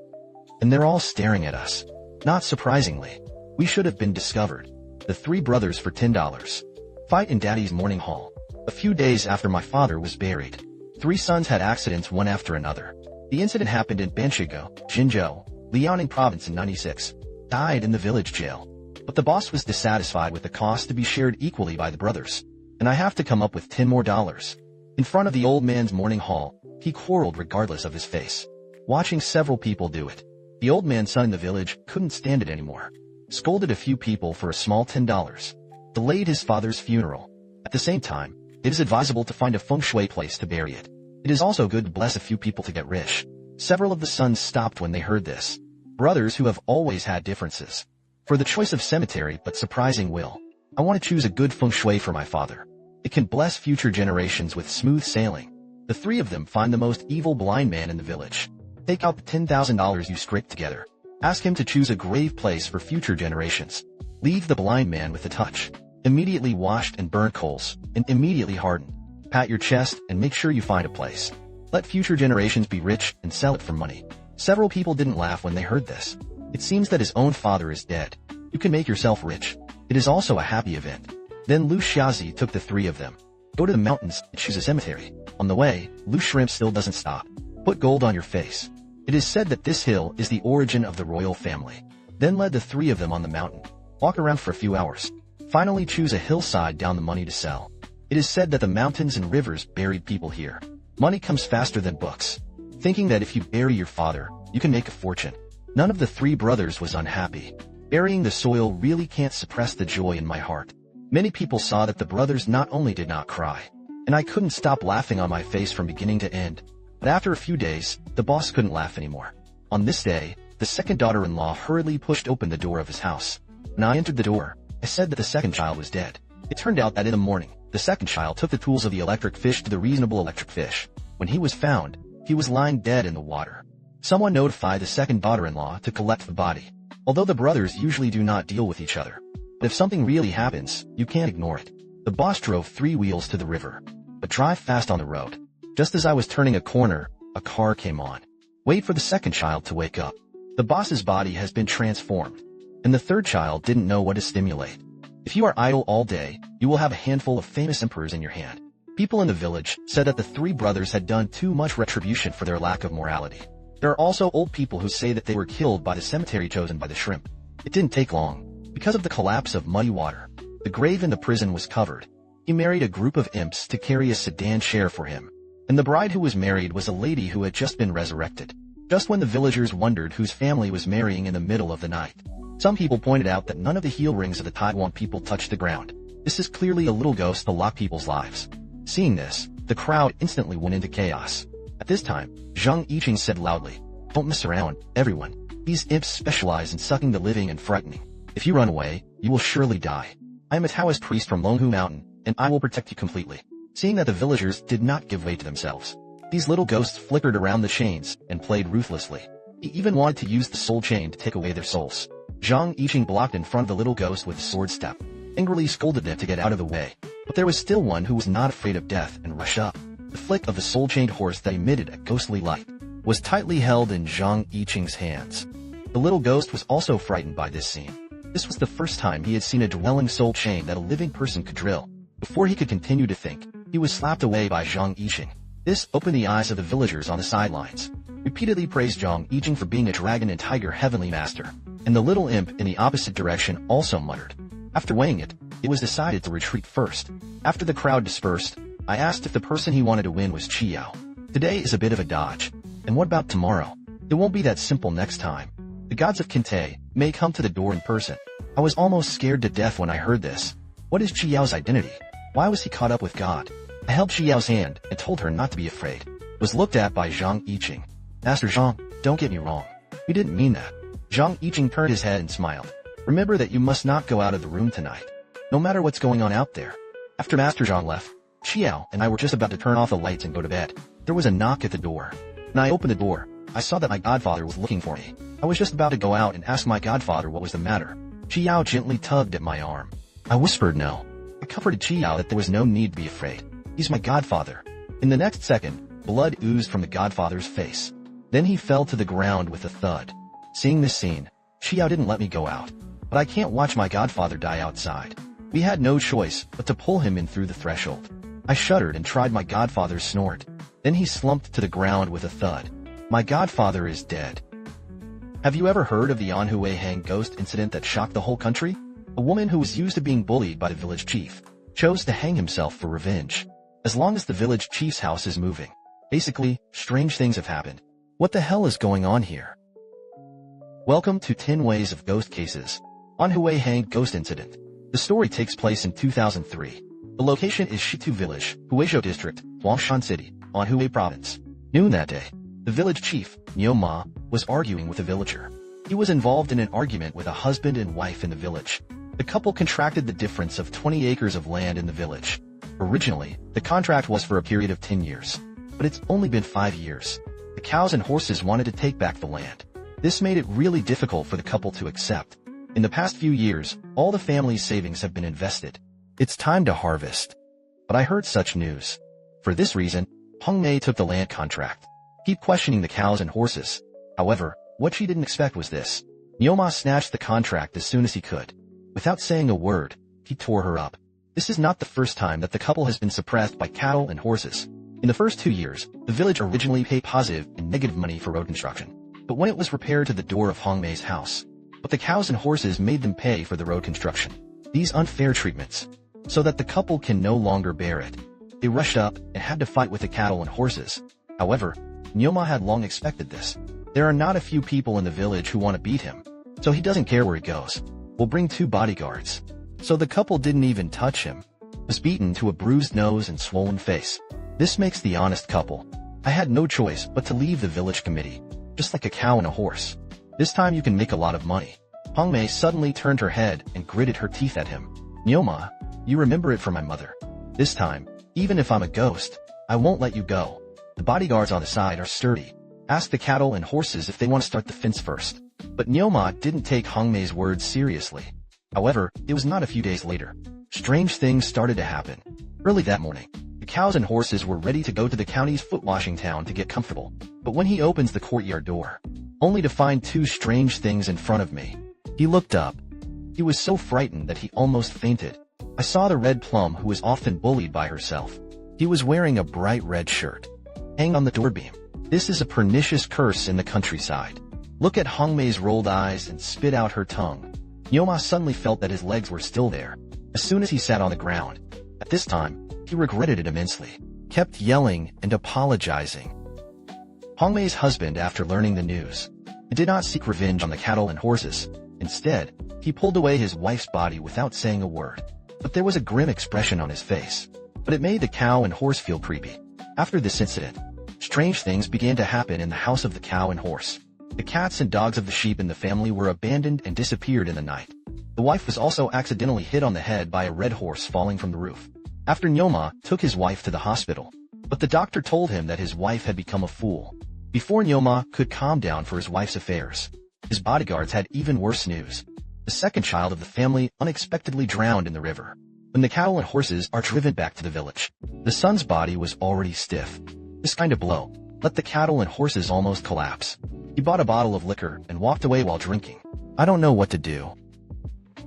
And they're all staring at us. Not surprisingly. We should have been discovered. The three brothers for $10. Fight in Daddy's morning hall. A few days after my father was buried. Three sons had accidents one after another. The incident happened in Benshigo, Jinzhou, Liaoning province in 96. Died in the village jail. But the boss was dissatisfied with the cost to be shared equally by the brothers. And I have to come up with $10 more. In front of the old man's morning hall, he quarreled regardless of his face. Watching several people do it. The old man's son in the village couldn't stand it anymore. Scolded a few people for a small $10. Delayed his father's funeral. At the same time, it is advisable to find a feng shui place to bury it. It is also good to bless a few people to get rich. Several of the sons stopped when they heard this. Brothers who have always had differences. For the choice of cemetery but surprising will. I want to choose a good feng shui for my father. It can bless future generations with smooth sailing. The three of them find the most evil blind man in the village. Take out the $10,000 you scraped together. Ask him to choose a grave place for future generations. Leave the blind man with a touch. Immediately washed and burnt coals, and immediately hardened. Pat your chest and make sure you find a place. Let future generations be rich and sell it for money. Several people didn't laugh when they heard this. It seems that his own father is dead. You can make yourself rich. It is also a happy event. Then Lu Xiaozi took the three of them. Go to the mountains and choose a cemetery. On the way, Lu Shrimp still doesn't stop. Put gold on your face. It is said that this hill is the origin of the royal family. Then led the three of them on the mountain. Walk around for a few hours. Finally choose a hillside down the money to sell. It is said that the mountains and rivers buried people here. Money comes faster than books. Thinking that if you bury your father, you can make a fortune. None of the three brothers was unhappy. Burying the soil really can't suppress the joy in my heart. Many people saw that the brothers not only did not cry, and I couldn't stop laughing on my face from beginning to end. But after a few days, the boss couldn't laugh anymore. On this day, the second daughter-in-law hurriedly pushed open the door of his house. When I entered the door, I said that the second child was dead. It turned out that in the morning, the second child took the tools of the electric fish to the reasonable electric fish. When he was found, he was lying dead in the water. Someone notified the second daughter-in-law to collect the body. Although the brothers usually do not deal with each other. But if something really happens, you can't ignore it. The boss drove 3 wheels to the river. But drive fast on the road. Just as I was turning a corner, a car came on. Wait for the second child to wake up. The boss's body has been transformed. And the third child didn't know what to stimulate. If you are idle all day, you will have a handful of famous emperors in your hand. People in the village said that the 3 brothers had done too much retribution for their lack of morality. There are also old people who say that they were killed by the cemetery chosen by the shrimp. It didn't take long. Because of the collapse of muddy water, the grave in the prison was covered. He married a group of imps to carry a sedan chair for him. And the bride who was married was a lady who had just been resurrected. Just when the villagers wondered whose family was marrying in the middle of the night. Some people pointed out that none of the heel rings of the Taiwan people touched the ground. This is clearly a little ghost to lock people's lives. Seeing this, the crowd instantly went into chaos. At this time, Zhang Yiqing said loudly, Don't mess around, everyone. These imps specialize in sucking the living and frightening. If you run away, you will surely die. I am a Taoist priest from Longhu Mountain, and I will protect you completely." Seeing that the villagers did not give way to themselves, these little ghosts flickered around the chains and played ruthlessly. He even wanted to use the soul chain to take away their souls. Zhang Yiqing blocked in front of the little ghost with a sword step, angrily scolded them to get out of the way. But there was still one who was not afraid of death and rushed up. The flick of the soul-chained horse that emitted a ghostly light was tightly held in Zhang Yiqing's hands. The little ghost was also frightened by this scene. This was the first time he had seen a dwelling soul chain that a living person could drill. Before he could continue to think, he was slapped away by Zhang Yiqing. This opened the eyes of the villagers on the sidelines. Repeatedly praised Zhang Yiqing for being a dragon and tiger heavenly master, and the little imp in the opposite direction also muttered. After weighing it, it was decided to retreat first. After the crowd dispersed, I asked if the person he wanted to win was Qiao. Today is a bit of a dodge. And what about tomorrow? It won't be that simple next time. The gods of Kinte may come to the door in person. I was almost scared to death when I heard this. What is Qiao's identity? Why was he caught up with God? I held Qiao's hand and told her not to be afraid. Was looked at by Zhang Yiqing. Master Zhang, don't get me wrong. We didn't mean that. Zhang Yiqing turned his head and smiled. Remember that you must not go out of the room tonight, no matter what's going on out there. After Master Zhang left, Qiao and I were just about to turn off the lights and go to bed. There was a knock at the door. When I opened the door, I saw that my godfather was looking for me. I was just about to go out and ask my godfather what was the matter. Qiao gently tugged at my arm. I whispered no. I comforted Qiao that there was no need to be afraid. He's my godfather. In the next second, blood oozed from the godfather's face. Then he fell to the ground with a thud. Seeing this scene, Qiao didn't let me go out. But I can't watch my godfather die outside. We had no choice but to pull him in through the threshold. I shuddered and tried my godfather's snort. Then he slumped to the ground with a thud. My godfather is dead. Have you ever heard of the Anhui Hang ghost incident that shocked the whole country? A woman who was used to being bullied by the village chief chose to hang himself for revenge. As long as the village chief's house is moving. Basically, strange things have happened. What the hell is going on here? Welcome to 10 Ways of Ghost Cases. Anhui Hang Ghost Incident. The story takes place in 2003. The location is Shitu Village, Huizhou District, Huangshan City, Anhui Province. Noon that day, the village chief, Niu Ma, was arguing with a villager. He was involved in an argument with a husband and wife in the village. The couple contracted the difference of 20 acres of land in the village. Originally, the contract was for a period of 10 years. But it's only been 5 years. The cows and horses wanted to take back the land. This made it really difficult for the couple to accept. In the past few years, all the family's savings have been invested. It's time to harvest. But I heard such news. For this reason, Hong Mei took the land contract. Keep questioning the cows and horses. However, what she didn't expect was this. Nioma snatched the contract as soon as he could. Without saying a word, he tore her up. This is not the first time that the couple has been suppressed by cattle and horses. In the first 2 years, the village originally paid positive and negative money for road construction. But when it was repaired to the door of Hong Mei's house, but the cows and horses made them pay for the road construction. These unfair treatments, so that the couple can no longer bear it. They rushed up and had to fight with the cattle and horses. However, Nyoma had long expected this. There are not a few people in the village who want to beat him, so he doesn't care where he goes. We'll bring 2 bodyguards. So the couple didn't even touch him. Was beaten to a bruised nose and swollen face. This makes the honest couple. I had no choice but to leave the village committee, just like a cow and a horse. This time you can make a lot of money. Hong Mei suddenly turned her head and gritted her teeth at him. Nyoma, you remember it from my mother. This time, even if I'm a ghost, I won't let you go. The bodyguards on the side are sturdy. Ask the cattle and horses if they want to start the fence first. But Nyoma didn't take Hong Mei's words seriously. However, it was not a few days later. Strange things started to happen. Early that morning, the cows and horses were ready to go to the county's foot-washing town to get comfortable. But when he opens the courtyard door, only to find 2 strange things in front of me. He looked up. He was so frightened that he almost fainted. I saw the red plum who was often bullied by herself. He was wearing a bright red shirt. Hang on the doorbeam. This is a pernicious curse in the countryside. Look at Hong Mei's rolled eyes and spit out her tongue. Nyoma suddenly felt that his legs were still there, as soon as he sat on the ground. At this time, he regretted it immensely. Kept yelling and apologizing. Hong Mei's husband, after learning the news, he did not seek revenge on the cattle and horses. Instead, he pulled away his wife's body without saying a word. But there was a grim expression on his face. But it made the cow and horse feel creepy. After this incident, strange things began to happen in the house of the cow and horse. The cats and dogs of the sheep in the family were abandoned and disappeared in the night. The wife was also accidentally hit on the head by a red horse falling from the roof. After Nyoma took his wife to the hospital, but the doctor told him that his wife had become a fool. Before Nyoma could calm down for his wife's affairs, his bodyguards had even worse news. The second child of the family unexpectedly drowned in the river. When the cattle and horses are driven back to the village, the son's body was already stiff. This kind of blow let the cattle and horses almost collapse. He bought a bottle of liquor and walked away while drinking. I don't know what to do.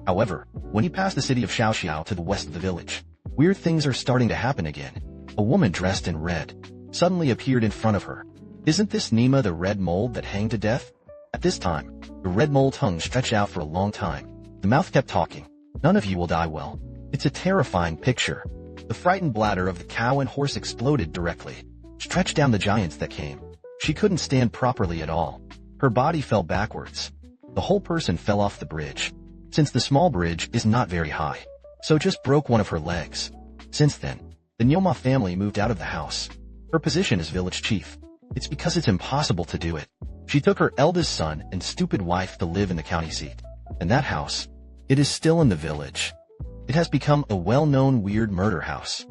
However, when he passed the city of Xiaoxiao to the west of the village, weird things are starting to happen again. A woman dressed in red suddenly appeared in front of her. Isn't this Nima, the red mole that hanged to death? At this time, the red mole tongue stretched out for a long time. The mouth kept talking. None of you will die well. It's a terrifying picture. The frightened bladder of the cow and horse exploded directly, stretched down the giants that came. She couldn't stand properly at all. Her body fell backwards. The whole person fell off the bridge. Since the small bridge is not very high, so just broke one of her legs. Since then, the Nyoma family moved out of the house. Her position is village chief. It's because it's impossible to do it. She took her eldest son and stupid wife to live in the county seat. And that house, it is still in the village. It has become a well-known weird murder house.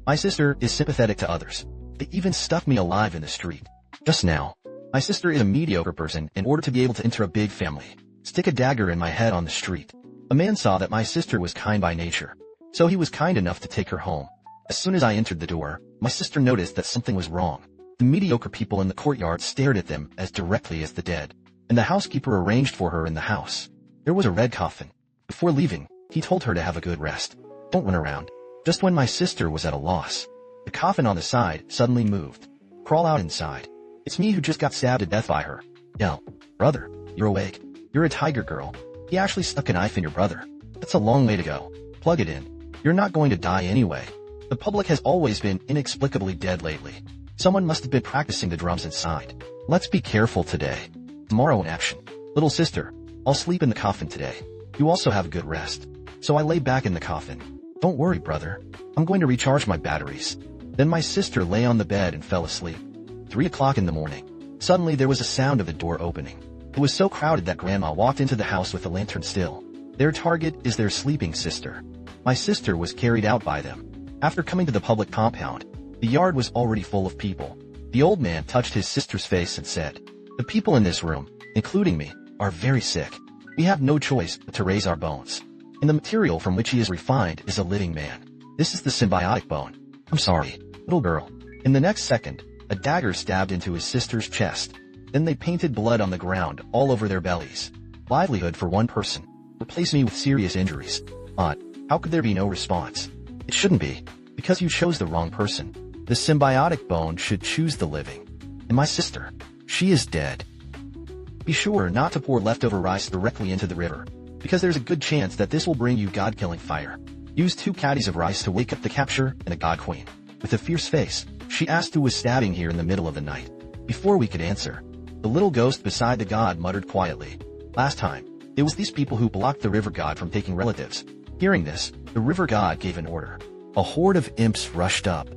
My sister is sympathetic to others. They even stuck me alive in the street. Just now, my sister is a mediocre person in order to be able to enter a big family. Stick a dagger in my head on the street. A man saw that my sister was kind by nature, so he was kind enough to take her home. As soon as I entered the door, my sister noticed that something was wrong. The mediocre people in the courtyard stared at them as directly as the dead, and the housekeeper arranged for her in the house. There was a red coffin. Before leaving, he told her to have a good rest. Don't run around. Just when my sister was at a loss, the coffin on the side suddenly moved. Crawl out inside. It's me who just got stabbed to death by her. Yell, brother, you're awake. You're a tiger girl. He actually stuck a knife in your brother. That's a long way to go. Plug it in. You're not going to die anyway. The public has always been inexplicably dead lately. Someone must have been practicing the drums inside. Let's be careful today. Tomorrow in action. Little sister, I'll sleep in the coffin today. You also have a good rest. So I lay back in the coffin. Don't worry, brother. I'm going to recharge my batteries. Then my sister lay on the bed and fell asleep. 3 o'clock in the morning. Suddenly there was a sound of the door opening. It was so crowded that Grandma walked into the house with a lantern still. Their target is their sleeping sister. My sister was carried out by them. After coming to the public compound, the yard was already full of people. The old man touched his sister's face and said, "The people in this room, including me, are very sick. We have no choice but to raise our bones. And the material from which he is refined is a living man. This is the symbiotic bone. I'm sorry, little girl." In the next second, a dagger stabbed into his sister's chest. Then they painted blood on the ground all over their bellies. Livelihood for one person. Replace me with serious injuries. Odd. How could there be no response? It shouldn't be, because you chose the wrong person. The symbiotic bone should choose the living. And my sister, she is dead. Be sure not to pour leftover rice directly into the river, because there's a good chance that this will bring you god-killing fire. Use 2 caddies of rice to wake up the capture and the god queen. With a fierce face, she asked who was stabbing here in the middle of the night. Before we could answer, the little ghost beside the god muttered quietly, "Last time, it was these people who blocked the river god from taking relatives." Hearing this, the river god gave an order. A horde of imps rushed up.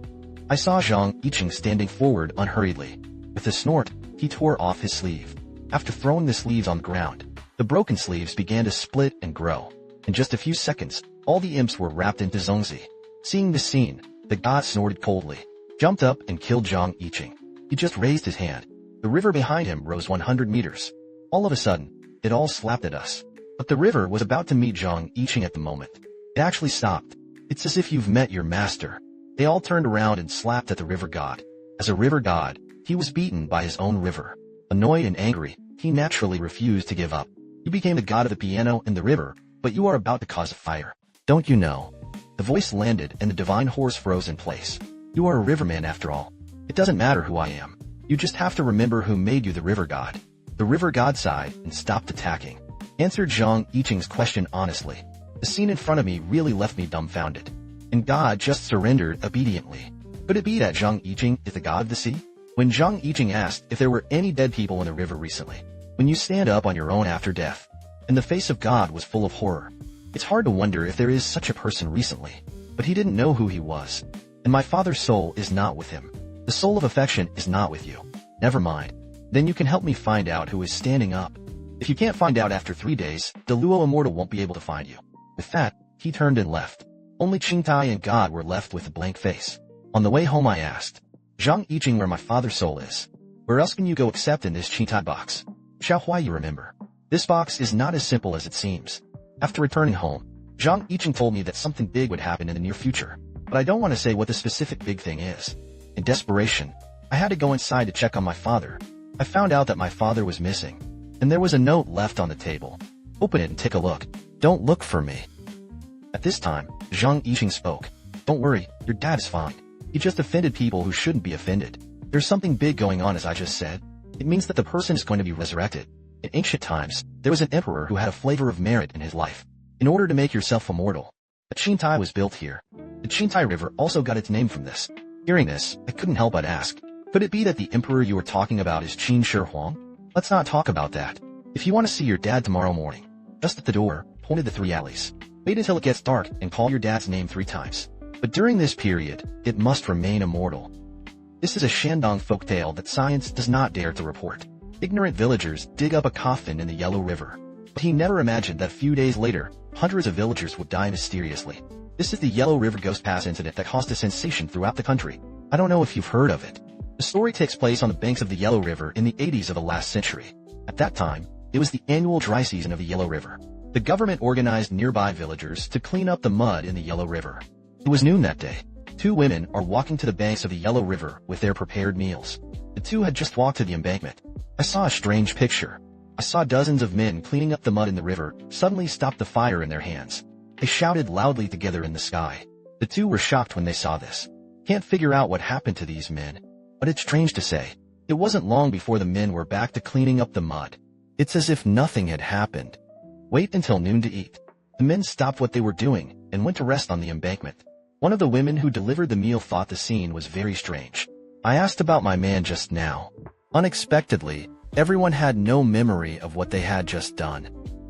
I saw Zhang Yiqing standing forward unhurriedly. With a snort, he tore off his sleeve. After throwing the sleeves on the ground, the broken sleeves began to split and grow. In just a few seconds, all the imps were wrapped into Zhongzi. Seeing this scene, the god snorted coldly, jumped up and killed Zhang Yiqing. He just raised his hand. The river behind him rose 100 meters. All of a sudden, it all slapped at us. But the river was about to meet Zhang Yiqing at the moment. It actually stopped. It's as if you've met your master. They all turned around and slapped at the river god. As a river god, he was beaten by his own river. Annoyed and angry, he naturally refused to give up. You became the god of the piano and the river, but you are about to cause a fire. Don't you know? The voice landed and the divine horse froze in place. You are a riverman after all. It doesn't matter who I am. You just have to remember who made you the river god. The river god sighed and stopped attacking. Answered Zhang Yiqing's question honestly. The scene in front of me really left me dumbfounded. And God just surrendered obediently. Could it be that Zhang Yiqing is the god of the sea? When Zhang Yiqing asked if there were any dead people in the river recently, when you stand up on your own after death, and the face of God was full of horror. It's hard to wonder if there is such a person recently, but he didn't know who he was. And my father's soul is not with him. The soul of affection is not with you. Never mind. Then you can help me find out who is standing up. If you can't find out after 3 days, the Luo Immortal won't be able to find you. With that, he turned and left. Only Qingtai and God were left with a blank face. On the way home I asked, Zhang Yiqing where my father's soul is. Where else can you go except in this Qingtai box? Xiao Huai, you remember. This box is not as simple as it seems. After returning home, Zhang Yiqing told me that something big would happen in the near future, but I don't want to say what the specific big thing is. In desperation, I had to go inside to check on my father. I found out that my father was missing, and there was a note left on the table. Open it and take a look. Don't look for me. At this time, Zhang Yiqing spoke. Don't worry, your dad is fine. He just offended people who shouldn't be offended. There's something big going on, as I just said. It means that the person is going to be resurrected. In ancient times, there was an emperor who had a flavor of merit in his life. In order to make yourself immortal, a Qingtai was built here. The Qingtai River also got its name from this. Hearing this, I couldn't help but ask, could it be that the emperor you were talking about is Qin Shi Huang? Let's not talk about that. If you want to see your dad tomorrow morning, just at the door, pointed the 3 alleys. Wait until it gets dark and call your dad's name 3 times. But during this period, it must remain immortal. This is a Shandong folktale that science does not dare to report. Ignorant villagers dig up a coffin in the Yellow River. But he never imagined that a few days later, hundreds of villagers would die mysteriously. This is the Yellow River Ghost Pass incident that caused a sensation throughout the country. I don't know if you've heard of it. The story takes place on the banks of the Yellow River in the 80s of the last century. At that time, it was the annual dry season of the Yellow River. The government organized nearby villagers to clean up the mud in the Yellow River. It was noon that day. 2 women are walking to the banks of the Yellow River with their prepared meals. The 2 had just walked to the embankment. I saw a strange picture. I saw dozens of men cleaning up the mud in the river suddenly stop the fire in their hands. They shouted loudly together in the sky. The 2 were shocked when they saw this. Can't figure out what happened to these men. But it's strange to say, it wasn't long before the men were back to cleaning up the mud. It's as if nothing had happened. Wait until noon to eat. The men stopped what they were doing and went to rest on the embankment. One of the women who delivered the meal thought the scene was very strange. I asked about my man just now. Unexpectedly, everyone had no memory of what they had just done.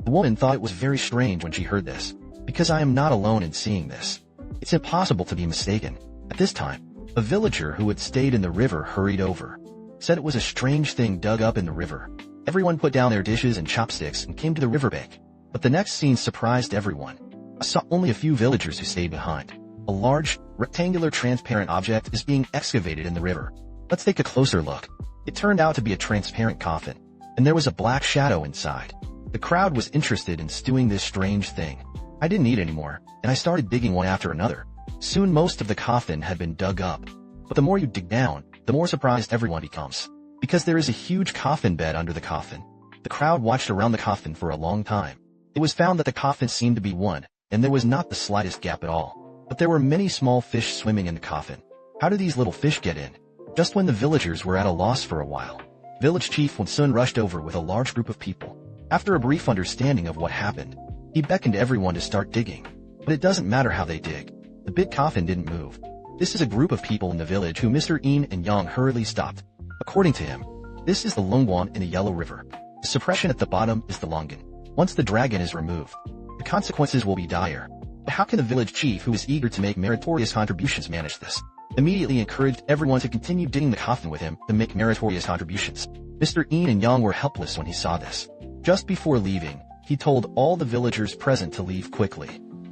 The woman thought it was very strange when she heard this, because I am not alone in seeing this. It's impossible to be mistaken. At this time, a villager who had stayed in the river hurried over. Said it was a strange thing dug up in the river. Everyone put down their dishes and chopsticks and came to the riverbank. But the next scene surprised everyone. I saw only a few villagers who stayed behind. A large, rectangular transparent object is being excavated in the river. Let's take a closer look. It turned out to be a transparent coffin, and there was a black shadow inside. The crowd was interested in stewing this strange thing. I didn't eat anymore, and I started digging one after another. Soon most of the coffin had been dug up. But the more you dig down, the more surprised everyone becomes. Because there is a huge coffin bed under the coffin. The crowd watched around the coffin for a long time. It was found that the coffin seemed to be one, and there was not the slightest gap at all. But there were many small fish swimming in the coffin. How did these little fish get in? Just when the villagers were at a loss for a while, Village Chief Sun rushed over with a large group of people. After a brief understanding of what happened, he beckoned everyone to start digging. But it doesn't matter how they dig. The big coffin didn't move. This is a group of people in the village who Mr. Yin and Yang hurriedly stopped. According to him, this is the Longguan in the Yellow River. The suppression at the bottom is the Longan. Once the dragon is removed, the consequences will be dire. But how can the village chief, who is eager to make meritorious contributions, manage this? Immediately encouraged everyone to continue digging the coffin with him to make meritorious contributions. Mr. Yin and Yang were helpless when he saw this. Just before leaving, he told all the villagers present to leave quickly.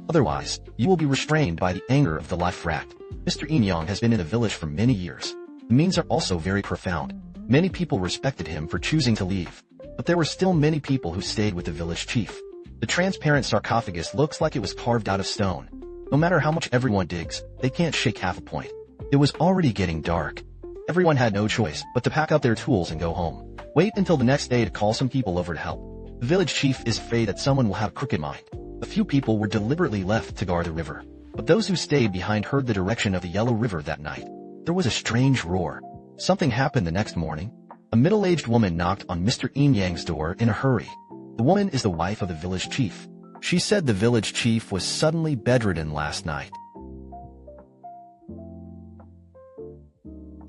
Otherwise, you will be restrained by the anger of the life rat. Mr. Yin Yang has been in the village for many years. The means are also very profound. Many people respected him for choosing to leave. But there were still many people who stayed with the village chief. The transparent sarcophagus looks like it was carved out of stone. No matter how much everyone digs, they can't shake half a point. It was already getting dark. Everyone had no choice but to pack up their tools and go home. Wait until the next day to call some people over to help. The village chief is afraid that someone will have a crooked mind. A few people were deliberately left to guard the river. But those who stayed behind heard the direction of the Yellow River that night. There was a strange roar. Something happened the next morning. A middle-aged woman knocked on Mr. Yin Yang's door in a hurry. The woman is the wife of the village chief. She said the village chief was suddenly bedridden last night.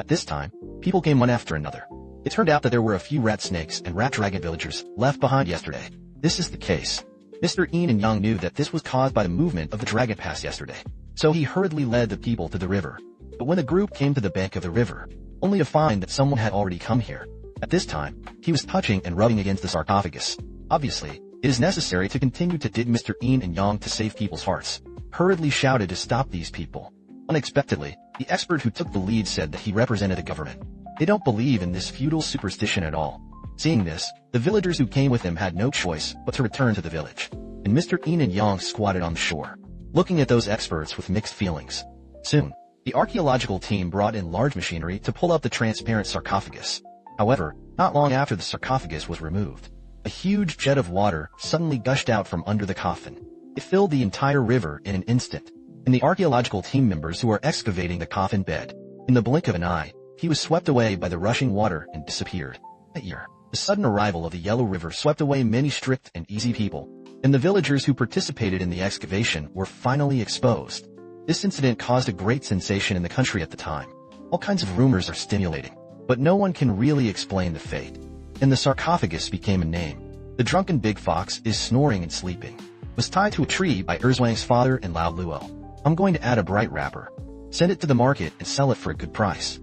At this time, people came one after another. It turned out that there were a few rat snakes and rat dragon villagers left behind yesterday. This is the case. Mr. Yin and Yang knew that this was caused by the movement of the dragon pass yesterday. So he hurriedly led the people to the river. But when the group came to the bank of the river, only to find that someone had already come here. At this time, he was touching and rubbing against the sarcophagus. Obviously, it is necessary to continue to dig. Mr. Yin and Yang, to save people's hearts, hurriedly shouted to stop these people. Unexpectedly, the expert who took the lead said that he represented the government. They don't believe in this feudal superstition at all. Seeing this, the villagers who came with him had no choice but to return to the village. And Mr. Yin and Yang squatted on the shore, looking at those experts with mixed feelings. Soon, the archaeological team brought in large machinery to pull up the transparent sarcophagus. However, not long after the sarcophagus was removed, a huge jet of water suddenly gushed out from under the coffin. It filled the entire river in an instant, and the archaeological team members who were excavating the coffin bed, in the blink of an eye, he was swept away by the rushing water and disappeared. That year, the sudden arrival of the Yellow River swept away many strict and easy people, and the villagers who participated in the excavation were finally exposed. This incident caused a great sensation in the country at the time. All kinds of rumors are stimulating, but no one can really explain the fate. And the sarcophagus became a name. The drunken big fox is snoring and sleeping. Was tied to a tree by Erzwang's father and Lao Luo. I'm going to add a bright wrapper. Send it to the market and sell it for a good price.